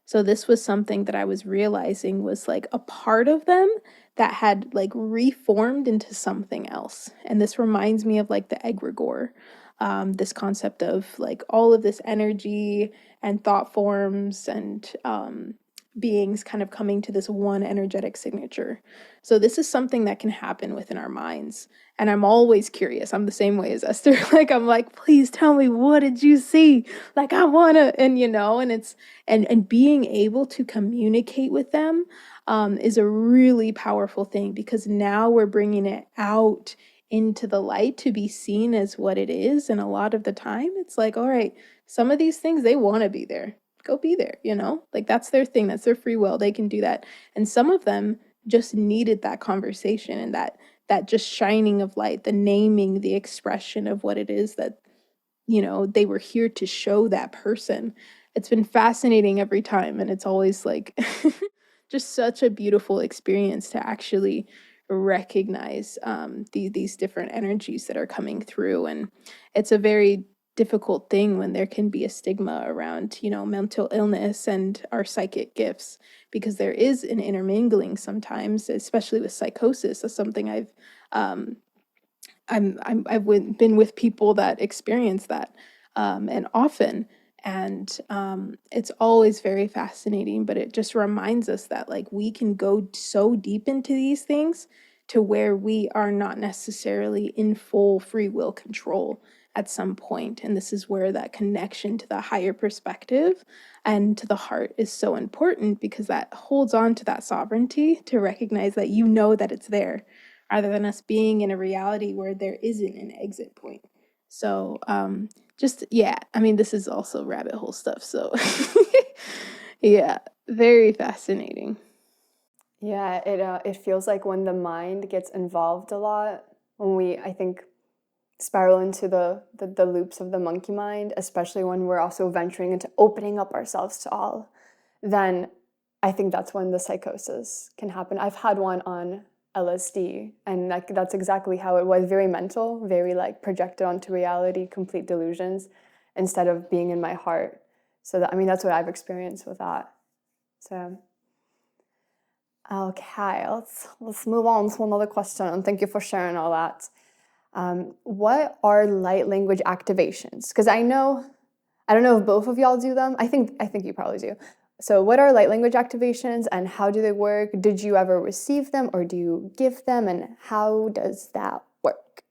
So this was something that I was realizing was like a part of them that had like reformed into something else. And this reminds me of like the egregore, this concept of like all of this energy and thought forms and beings kind of coming to this one energetic signature. So this is something that can happen within our minds. And I'm always curious. I'm the same way as Esther. Like I'm like, please tell me, what did you see? Like I wanna, and it's and being able to communicate with them is a really powerful thing, because now we're bringing it out into the light to be seen as what it is. And a lot of the time it's like, all right, some of these things, they want to be there, go be there, like that's their thing, that's their free will, they can do that. And some of them just needed that conversation and that just shining of light, the naming, the expression of what it is that they were here to show that person. It's been fascinating every time, and it's always like just such a beautiful experience to actually recognize these different energies that are coming through. And it's a very difficult thing when there can be a stigma around mental illness and our psychic gifts, because there is an intermingling sometimes, especially with psychosis. That's something um, been with people that experience that, and often, and it's always very fascinating. But it just reminds us that like we can go so deep into these things to where we are not necessarily in full free will control at some point. And this is where that connection to the higher perspective and to the heart is so important, because that holds on to that sovereignty to recognize that that it's there, rather than us being in a reality where there isn't an exit point. So, just, yeah, I mean, this is also rabbit hole stuff. So, yeah, very fascinating. Yeah, it feels like when the mind gets involved a lot, when we, I think, spiral into the loops of the monkey mind, especially when we're also venturing into opening up ourselves to all, then I think that's when the psychosis can happen. I've had one on LSD, and that's exactly how it was. Very mental, very like projected onto reality, complete delusions, instead of being in my heart. So that, I mean, that's what I've experienced with that. So, okay, let's move on to another question. And thank you for sharing all that. What are light language activations? Because I don't know if both of y'all do them. I think you probably do. So, what are light language activations and how do they work? Did you ever receive them or do you give them, and how does that work?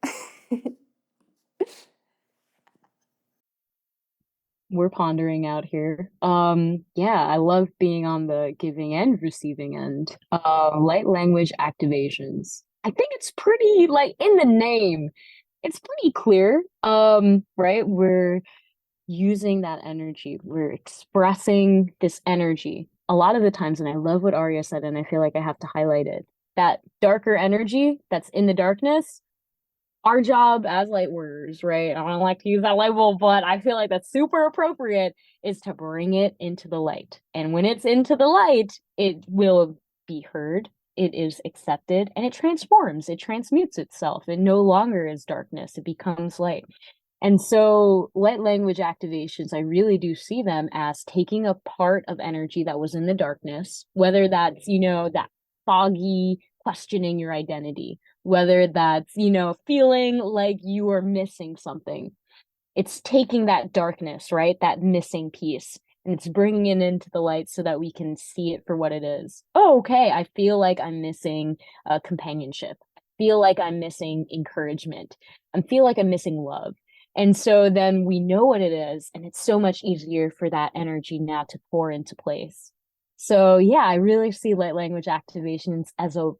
We're pondering out here. Yeah, I love being on the giving and receiving end. Light language activations. I think it's pretty like in the name, it's pretty clear. Right? We're using that energy. We're expressing this energy. A lot of the times, and I love what Aria said, and I feel like I have to highlight it. That darker energy that's in the darkness, our job as light workers, right? I don't like to use that label, but I feel like that's super appropriate, is to bring it into the light. And when it's into the light, it will be heard, it is accepted, and it transforms, it transmutes itself. It no longer is darkness, it becomes light. And so light language activations, I really do see them as taking a part of energy that was in the darkness, whether that's, that foggy questioning your identity, whether that's, feeling like you are missing something. It's taking that darkness, right? That missing piece, and it's bringing it into the light so that we can see it for what it is. Oh, okay. I feel like I'm missing companionship. I feel like I'm missing encouragement. I feel like I'm missing love. And so then we know what it is, and it's so much easier for that energy now to pour into place. So, yeah, I really see light language activations as a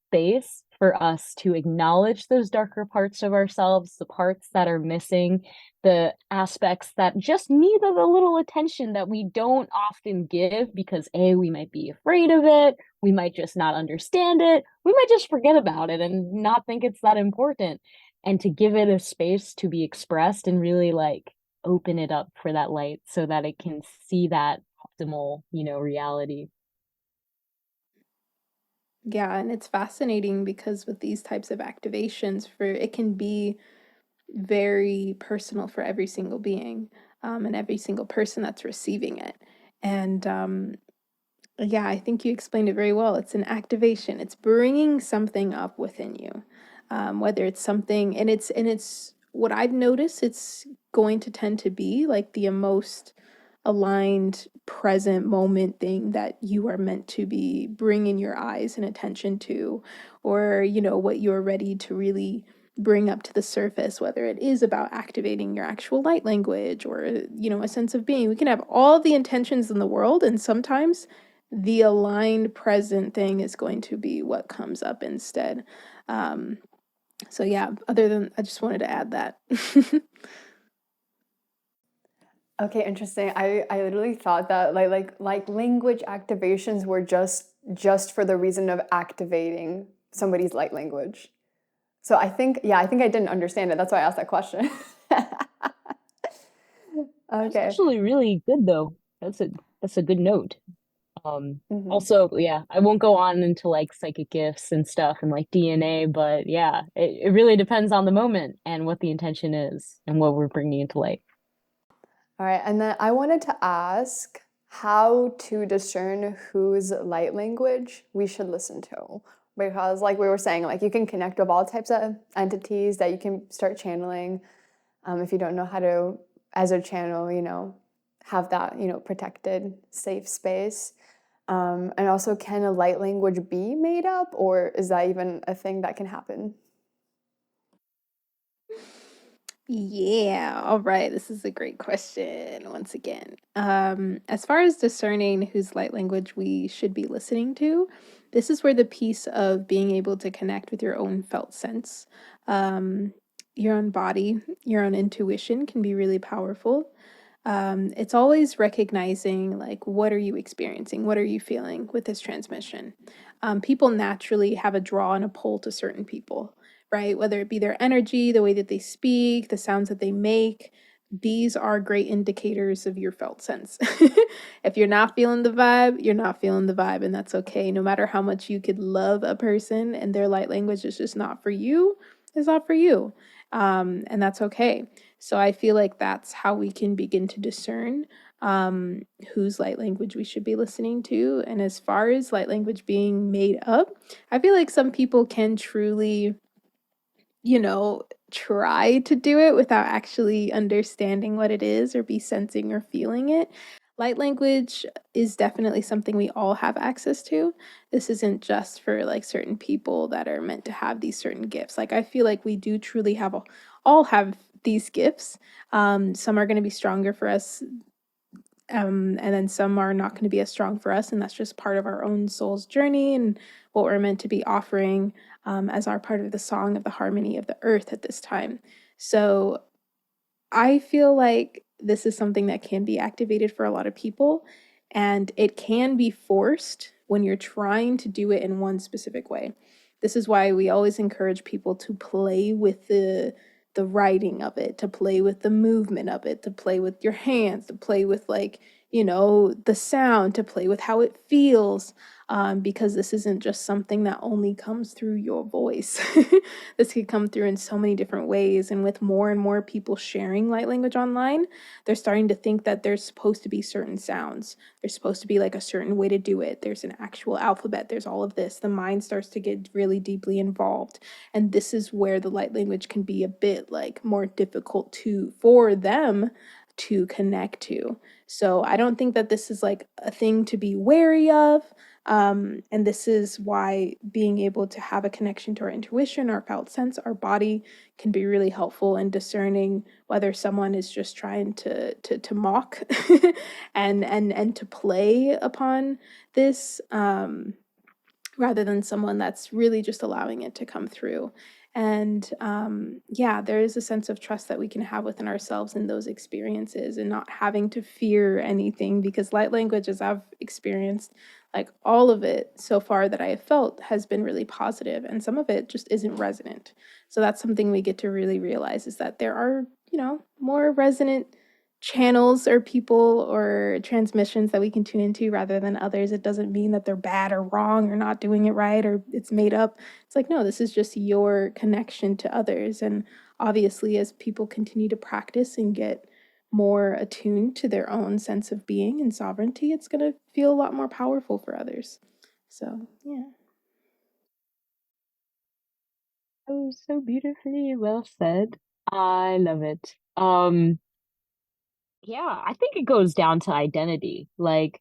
space for us to acknowledge those darker parts of ourselves, the parts that are missing, the aspects that just need a little attention that we don't often give because we might be afraid of it, we might just not understand it, we might just forget about it and not think it's that important. And to give it a space to be expressed and really like open it up for that light so that it can see that optimal, reality. Yeah, and it's fascinating because with these types of activations, for it can be very personal for every single being, and every single person that's receiving it. And yeah, I think you explained it very well. It's an activation. It's bringing something up within you, whether it's something, and it's what I've noticed. It's going to tend to be like the most aligned present moment thing that you are meant to be bringing your eyes and attention to, or what you're ready to really bring up to the surface, whether it is about activating your actual light language or a sense of being. We can have all the intentions in the world, and sometimes the aligned present thing is going to be what comes up instead. So yeah, other than, I just wanted to add that. Okay, interesting. I literally thought that like language activations were just for the reason of activating somebody's light language. So I think I didn't understand it. That's why I asked that question. That's Okay. actually really good though. That's a good note. Mhm. Also, yeah, I won't go on into like psychic gifts and stuff and like DNA, but yeah, it really depends on the moment and what the intention is and what we're bringing into light. All right, and then I wanted to ask how to discern whose light language we should listen to. Because like we were saying, like you can connect with all types of entities that you can start channeling. If you don't know how to, as a channel, have that, protected, safe space. And also, can a light language be made up, or is that even a thing that can happen? Yeah, all right. This is a great question once again. As far as discerning whose light language we should be listening to, this is where the piece of being able to connect with your own felt sense, um, your own body, your own intuition can be really powerful. It's always recognizing, like, what are you experiencing? What are you feeling with this transmission? People naturally have a draw and a pull to certain people, right? Whether it be their energy, the way that they speak, the sounds that they make. These are great indicators of your felt sense. If you're not feeling the vibe, you're not feeling the vibe, and that's okay. No matter how much you could love a person and their light language is just not for you, it's not for you. And that's okay. So I feel like that's how we can begin to discern. whose light language we should be listening to. And as far as light language being made up, I feel like some people can truly, try to do it without actually understanding what it is or be sensing or feeling it. Light language is definitely something we all have access to. This isn't just for like certain people that are meant to have these certain gifts. Like I feel like we do truly all have these gifts. Some are going to be stronger for us, and then some are not going to be as strong for us, and that's just part of our own soul's journey and what we're meant to be offering as our part of the song of the harmony of the earth at this time. So I feel like this is something that can be activated for a lot of people, and it can be forced when you're trying to do it in one specific way. This is why we always encourage people to play with the writing of it, to play with the movement of it, to play with your hands, to play with the sound, to play with how it feels, because this isn't just something that only comes through your voice. This could come through in so many different ways. And with more and more people sharing light language online, they're starting to think that there's supposed to be certain sounds. There's supposed to be like a certain way to do it. There's an actual alphabet. There's all of this. The mind starts to get really deeply involved. And this is where the light language can be a bit like more difficult for them to connect to. So I don't think that this is like a thing to be wary of. And this is why being able to have a connection to our intuition, our felt sense, our body can be really helpful in discerning whether someone is just trying to mock and to play upon this, rather than someone that's really just allowing it to come through. And yeah, there is a sense of trust that we can have within ourselves in those experiences and not having to fear anything, because light language, as I've experienced, like all of it so far that I have felt has been really positive, and some of it just isn't resonant. So that's something we get to really realize, is that there are, more resonant channels or people or transmissions that we can tune into rather than others. It doesn't mean that they're bad or wrong or not doing it right or it's made up. It's like, no, this is just your connection to others. And obviously, as people continue to practice and get more attuned to their own sense of being and sovereignty, it's going to feel a lot more powerful for others. So, yeah. Oh, so beautifully well said. I love it. Yeah, I think it goes down to identity. Like,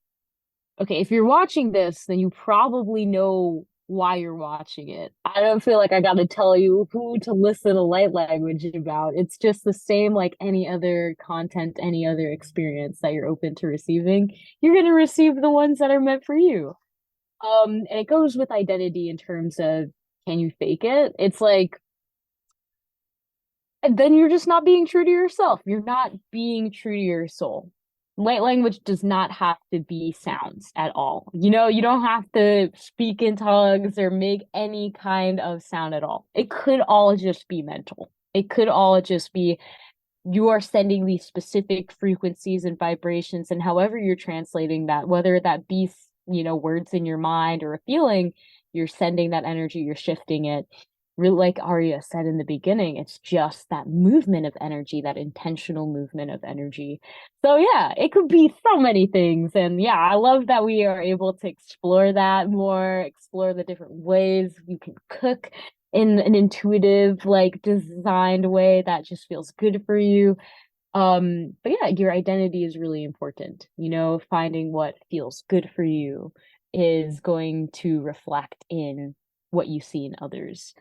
okay, if you're watching this, then you probably know why you're watching it. I don't feel like I gotta tell you who to listen to light language about. It's just the same like any other content, any other experience that you're open to receiving. You're gonna receive the ones that are meant for you. And it goes with identity in terms of, can you fake it? It's like, and then you're just not being true to yourself. You're not being true to your soul. Light language does not have to be sounds at all. You don't have to speak in tongues or make any kind of sound at all. It could all just be mental. It could all just be, you are sending these specific frequencies and vibrations, and however you're translating that, whether that be, words in your mind or a feeling, you're sending that energy, you're shifting it. Really, like Aria said in the beginning, it's just that movement of energy, that intentional movement of energy. So yeah, it could be so many things. And yeah, I love that we are able to explore that more, explore the different ways you can cook in an intuitive, like designed way that just feels good for you. But yeah, your identity is really important. Finding what feels good for you is going to reflect in what you see in others.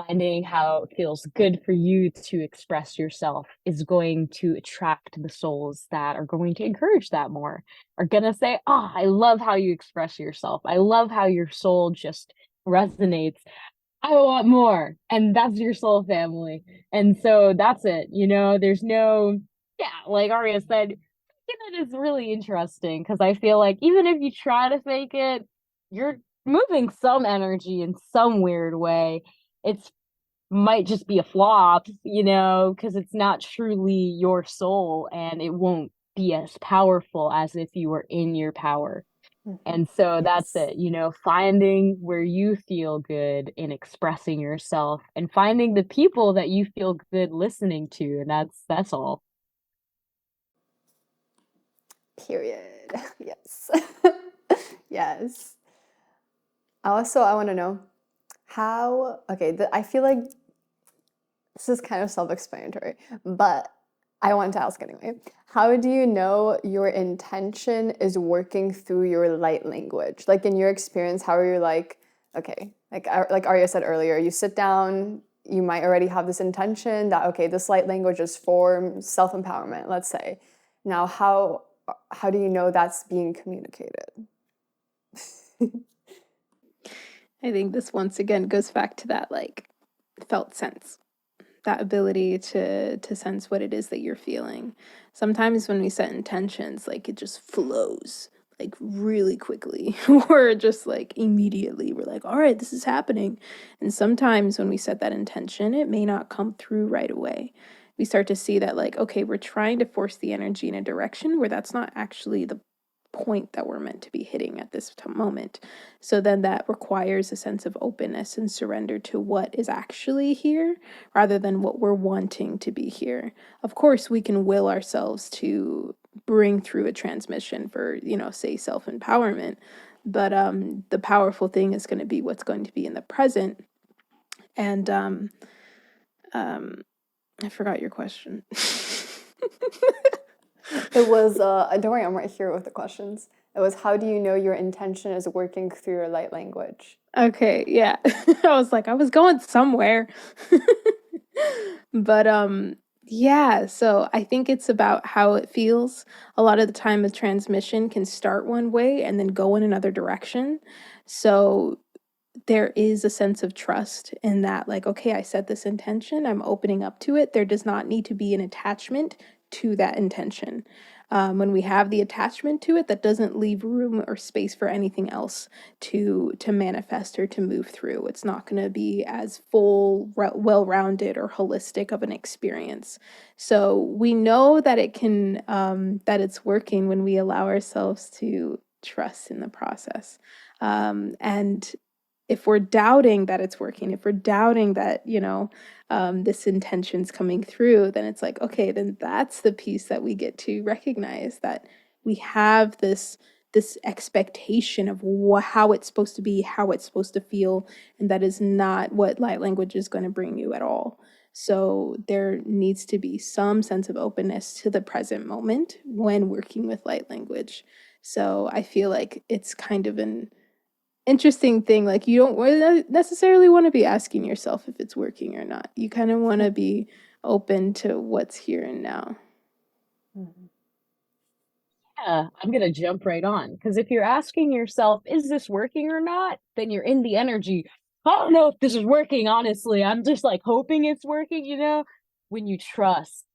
Finding how it feels good for you to express yourself is going to attract the souls that are going to encourage that more, are going to say, oh, I love how you express yourself. I love how your soul just resonates. I want more. And that's your soul family. And so that's it. There's no, yeah, like Aria said, it is really interesting because I feel like even if you try to fake it, you're moving some energy in some weird way. It's might just be a flop, because it's not truly your soul and it won't be as powerful as if you were in your power. And so that's Yes. it, finding where you feel good in expressing yourself and finding the people that you feel good listening to. And that's all. Period. Yes. Yes. I want to know I feel like this is kind of self-explanatory, but I want to ask anyway. How do you know your intention is working through your light language? Like in your experience, how are you like, okay, like Arya said earlier, you sit down, you might already have this intention that, okay, this light language is for self-empowerment, let's say. Now, how do you know that's being communicated? I think this once again goes back to that like felt sense, that ability to sense what it is that you're feeling. Sometimes when we set intentions, like it just flows like really quickly or just like immediately we're like, all right, this is happening. And sometimes when we set that intention, it may not come through right away. We start to see that like, okay, we're trying to force the energy in a direction where that's not actually the point that we're meant to be hitting at this moment. So then that requires a sense of openness and surrender to what is actually here rather than what we're wanting to be here. Of course, we can will ourselves to bring through a transmission for, say self-empowerment, but the powerful thing is going to be what's going to be in the present. And I forgot your question. It was, don't worry, I'm right here with the questions. It was, how do you know your intention is working through your light language? Okay, yeah. I was like, I was going somewhere. But yeah, so I think it's about how it feels. A lot of the time, a transmission can start one way and then go in another direction. So there is a sense of trust in that, like, okay, I set this intention, I'm opening up to it. There does not need to be an attachment to that intention. When we have the attachment to it, that doesn't leave room or space for anything else to manifest or to move through. It's not going to be as full, well-rounded, or holistic of an experience. So we know that it can, that it's working when we allow ourselves to trust in the process. And if we're doubting that it's working, if we're doubting that, this intention's coming through, then it's like, okay, then that's the piece that we get to recognize, that we have this expectation of how it's supposed to be, how it's supposed to feel, and that is not what light language is going to bring you at all. So there needs to be some sense of openness to the present moment when working with light language. So I feel like it's kind of an interesting thing. Like, you don't necessarily want to be asking yourself if it's working or not. You kind of want to be open to what's here and now. Yeah, I'm gonna jump right on because if you're asking yourself, is this working or not? Then you're in the energy. I don't know if this is working, honestly. I'm just like hoping it's working, When you trust,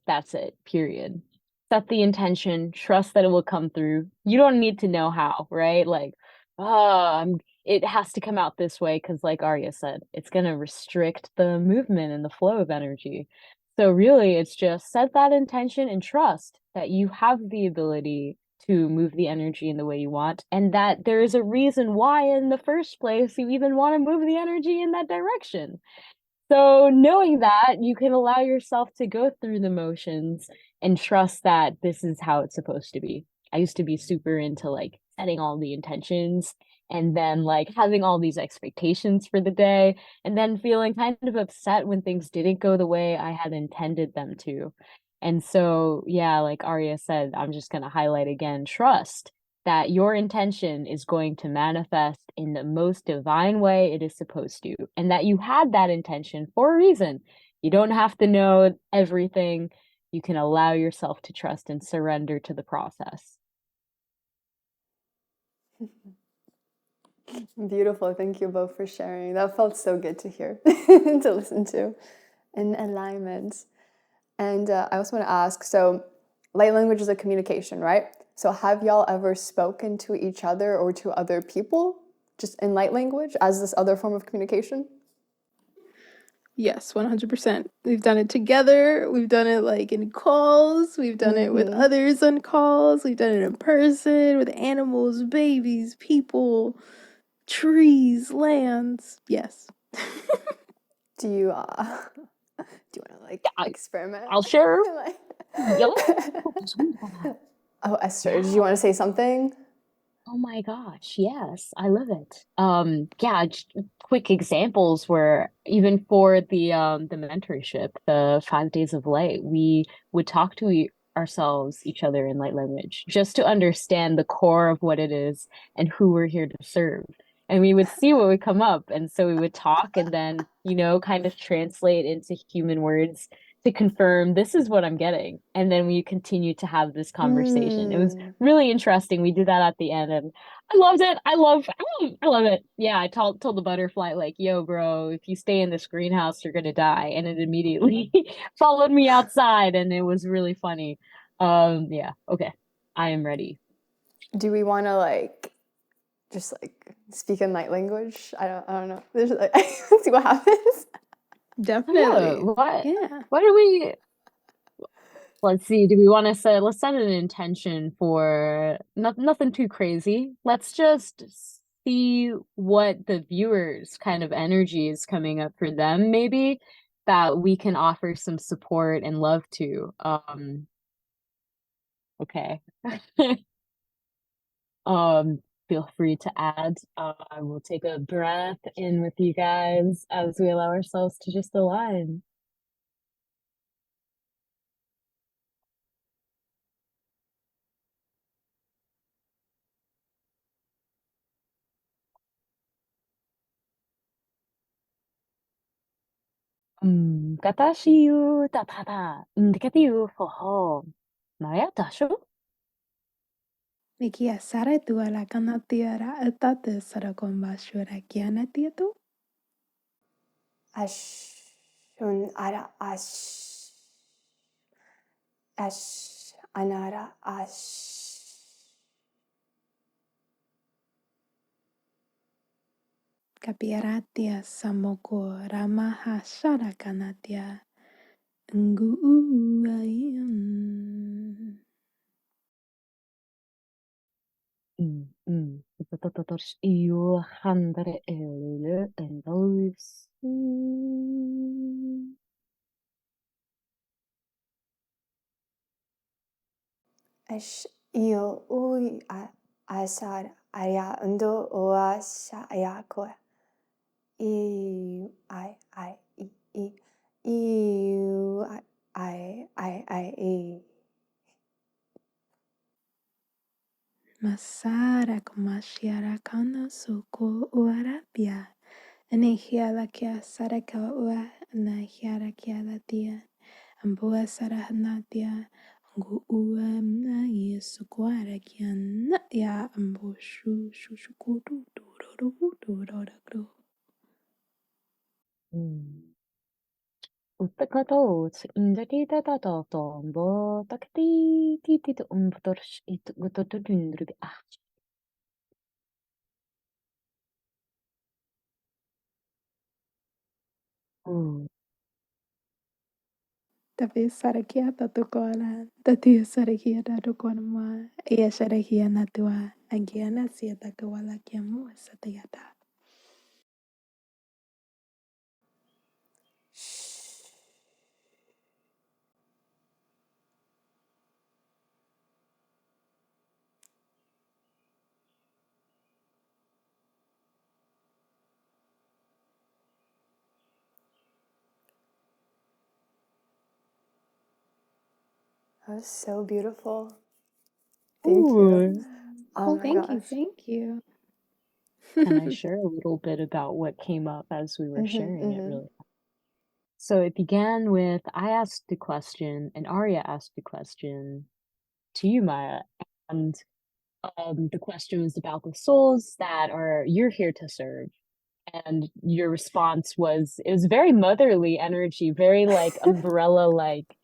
that's it, period. Set the intention, trust that it will come through. You don't need to know how, right? Like, it has to come out this way because, like Arya said, it's gonna restrict the movement and the flow of energy. So really, it's just set that intention and trust that you have the ability to move the energy in the way you want, and that there is a reason why, in the first place, you even want to move the energy in that direction. So knowing that, you can allow yourself to go through the motions and trust that this is how it's supposed to be. I used to be super into like setting all the intentions and then like having all these expectations for the day and then feeling kind of upset when things didn't go the way I had intended them to. And so, yeah, like Arya said, I'm just going to highlight again, trust that your intention is going to manifest in the most divine way it is supposed to, and that you had that intention for a reason. You don't have to know everything. You can allow yourself to trust and surrender to the process. Beautiful. Thank you both for sharing. That felt so good to hear, to listen to, in alignment. And I also want to ask, so light language is a communication, right? So have y'all ever spoken to each other or to other people just in light language as this other form of communication? Yes, 100%. We've done it together. We've done it like in calls. We've done it with others on calls. We've done it in person with animals, babies, people, trees, lands. Yes. Do you want to like Yeah, experiment? I'll share. Like, Yo, 죄송합니다. Oh, Esther, did you Yeah. want to say something? Oh my gosh, yes, I love it. Yeah, quick examples were even for the mentorship, the 5 days of light, we would talk to ourselves, each other in light language, just to understand the core of what it is and who we're here to serve. And we would see what would come up. And so we would talk and then, kind of translate into human words to confirm this is what I'm getting. And then we continue to have this conversation. It was Mm. really interesting. We did that at the end and I loved it. I love it. Yeah, I told the butterfly like, "Yo, bro, if you stay in this greenhouse, you're gonna die." And it immediately followed me outside, and it was really funny. Yeah, okay, I am ready. Do we want to just speak in light language? I don't know. There's see what happens. Yeah, Definitely. Yeah. what do we? Let's see. Do we want to set? Let's set an intention for nothing too crazy. Let's just see what the viewers' kind of energy is coming up for them, maybe that we can offer some support and love to. Okay. Um, feel free to add. I will take a breath in with you guys as we allow ourselves to just align. Katashi tatada, indicativo for home. Maya dasho? Mikia sare tu ala kana tiara etate sara komba shura kiana tietu. Ashun ara ash ash anara ash. Kapiaratia samoko ramaha shara kanatia. Ngu uayam. Totototosh iyo handare ele and those. Ash io ui asar aria undo oa sha ayako. I. Masara kumashiara kana soko uarapia. Anahiala kia saraka ua anahiara kia latia. Ambua sarahanatia. Ngu ua na yesu kuara kia na ya ambo shu shukudu do. Utakatos indati tatatombo takti titit umtorsh it gutotundrubi. Ah. Tapi sarakia tatukola. Tati sarakia tatukona ma. Iya sarakia natua. Angiana sieta kawala kia mua satayata. That was so beautiful. Thank you. Ooh. Oh my Thank you, gosh. thank you. Can I share a little bit about what came up as we were sharing it really? So it began with I asked the question and Aria asked the question to you, Maya. And the question was about the souls that are you're here to serve. And your response was it was very motherly energy, very like umbrella like.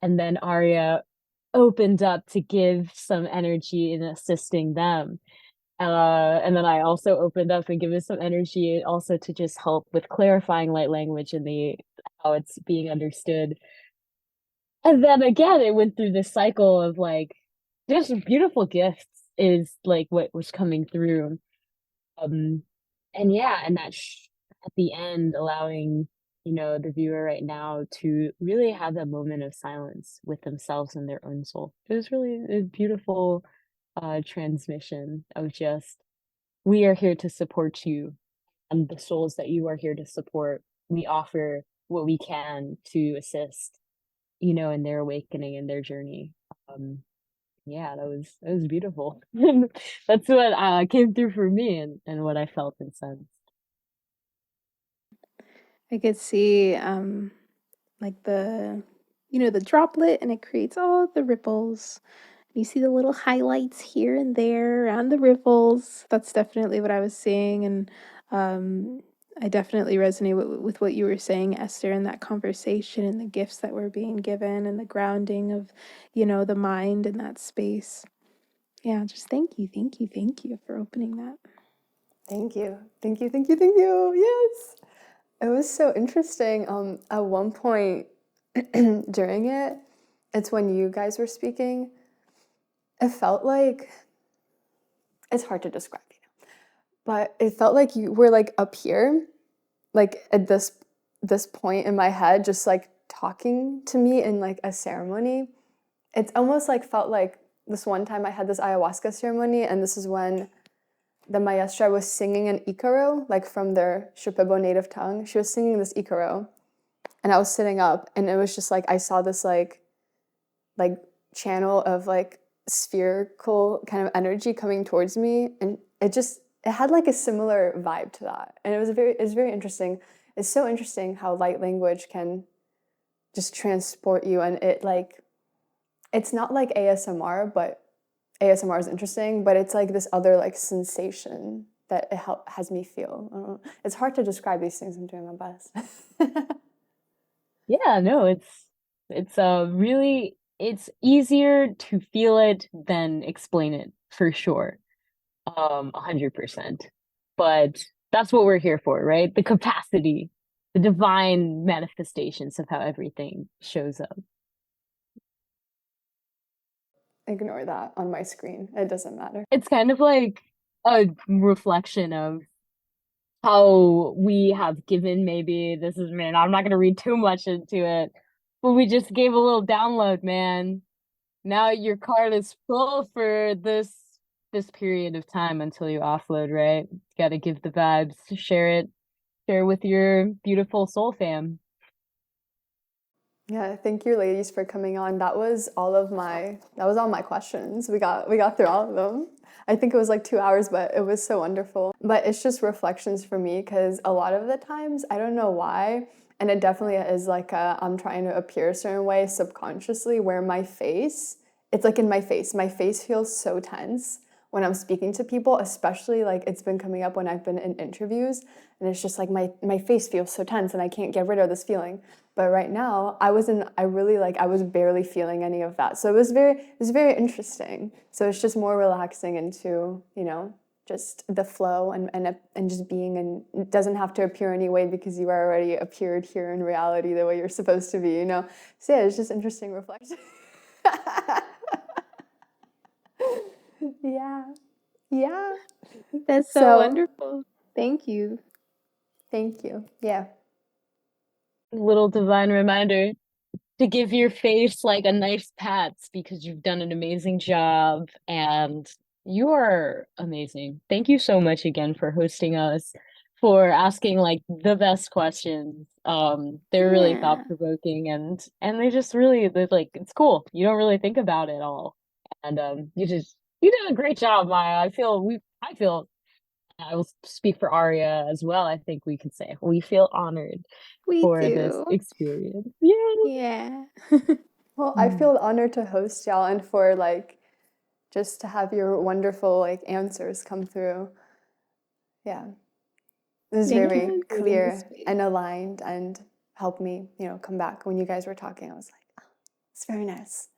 And then Aria opened up to give some energy in assisting them. And then I also opened up and given some energy also to just help with clarifying light language and the how it's being understood. And then again, it went through this cycle of like just beautiful gifts is like what was coming through. Um, and yeah, and at the end, allowing the viewer right now to really have that moment of silence with themselves and their own soul. It was really a beautiful transmission of just, we are here to support you and the souls that you are here to support. We offer what we can to assist, in their awakening and their journey. Um, yeah, that was beautiful. That's what came through for me and what I felt and sensed. I could see like the droplet, and it creates all the ripples. You see the little highlights here and there around the ripples. That's definitely what I was seeing, and I definitely resonate with what you were saying, Esther, in that conversation and the gifts that were being given and the grounding of, the mind in that space. Yeah, just thank you, thank you, thank you for opening that. Thank you. Thank you. Thank you. Thank you. Yes. It was so interesting. At one point during it, it's when you guys were speaking, it felt like, it's hard to describe, but it felt like you were like up here, like at this point in my head, just like talking to me in like a ceremony. It's almost like felt like this one time I had this ayahuasca ceremony, and this is when the maestra was singing an Icaro, like from their Shipibo native tongue. She was singing this Icaro, and I was sitting up, and it was just like I saw this like channel of like spherical kind of energy coming towards me, and it had like a similar vibe to that, and it was very interesting. It's so interesting how light language can just transport you, and it's not like ASMR, but ASMR is interesting, but it's like this other like sensation that has me feel. I don't know. It's hard to describe these things. I'm doing my best. Yeah, no, it's really, it's easier to feel it than explain it for sure. 100%. But that's what we're here for, right? The capacity, the divine manifestations of how everything shows up. Ignore that on my screen. It doesn't matter. It's kind of like a reflection of how we have given, maybe this is, man, I'm not going to read too much into it, but we just gave a little download, man. Now your card is full for this period of time until you offload, right? Got to give the vibes, share with your beautiful soul fam. Yeah, thank you ladies for coming on. That was all my questions. We got through all of them. I think it was like 2 hours, but it was so wonderful. But it's just reflections for me, because a lot of the times, I don't know why, and it definitely is like I'm trying to appear a certain way subconsciously, where it's like in my face. My face feels so tense when I'm speaking to people, especially like it's been coming up when I've been in interviews, and it's just like my face feels so tense and I can't get rid of this feeling. But right now, I was barely feeling any of that. So it was very interesting. So it's just more relaxing into, just the flow and just being, and it doesn't have to appear anyway because you already appeared here in reality the way you're supposed to be, So yeah, it's just interesting reflection. Yeah. Yeah. That's so wonderful. Thank you. Thank you. Yeah. Little divine reminder to give your face like a nice pats, because you've done an amazing job and you are amazing. Thank you so much again for hosting us, for asking like the best questions. They're really thought-provoking, and they're like, it's cool. You don't really think about it all. And you did a great job, Maya. I will speak for Aria as well. I think we could say we feel honored We for this do. experience. Yeah. Yeah. Well, I feel honored to host y'all, and for like just to have your wonderful like answers come through. Yeah. This is Thank you very for holding the clear space. and aligned, and helped me, come back when you guys were talking. I was like, oh, it's very nice.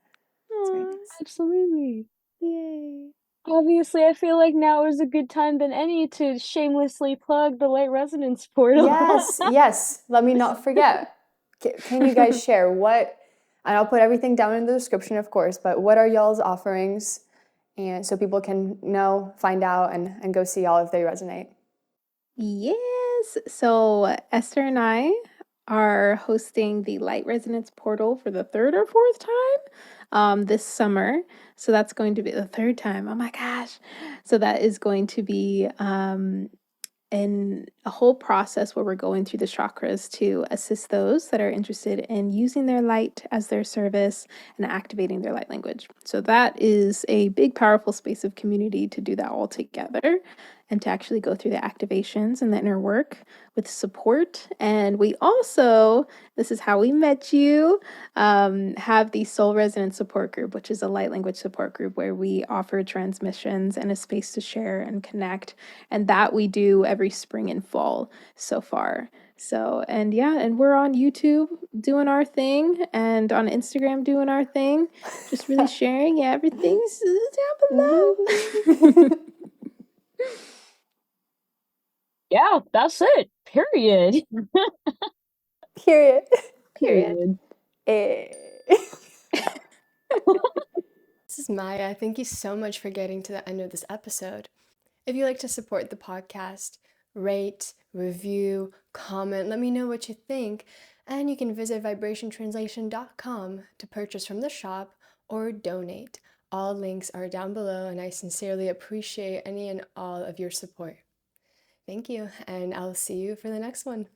It's very Aw, nice. Absolutely. yay. Obviously, I feel like now is a good time than any to shamelessly plug the Light Resonance portal. Yes, yes. Let me not forget. Can you guys share and I'll put everything down in the description, of course, but what are y'all's offerings? And so people can know, find out, and go see y'all if they resonate. Yes. So Esther and I are hosting the Light Resonance Portal for the third or fourth time this summer. So that's going to be the third time. Oh my gosh. So that is going to be in a whole process where we're going through the chakras to assist those that are interested in using their light as their service and activating their light language. So that is a big, powerful space of community to do that all together and to actually go through the activations and the inner work with support. And we also, this is how we met you, have the Soul Resonance Support Group, which is a light language support group where we offer transmissions and a space to share and connect. And that we do every spring and fall so far. So, and yeah, and we're on YouTube doing our thing and on Instagram doing our thing, just really sharing. Yeah, everything's down below. Yeah, that's it. Period. Period. Period. Eh. This is Maya. Thank you so much for getting to the end of this episode. If you'd like to support the podcast, rate, review, comment, let me know what you think, and you can visit vibrationtranslation.com to purchase from the shop or donate. All links are down below, and I sincerely appreciate any and all of your support. Thank you, and I'll see you for the next one.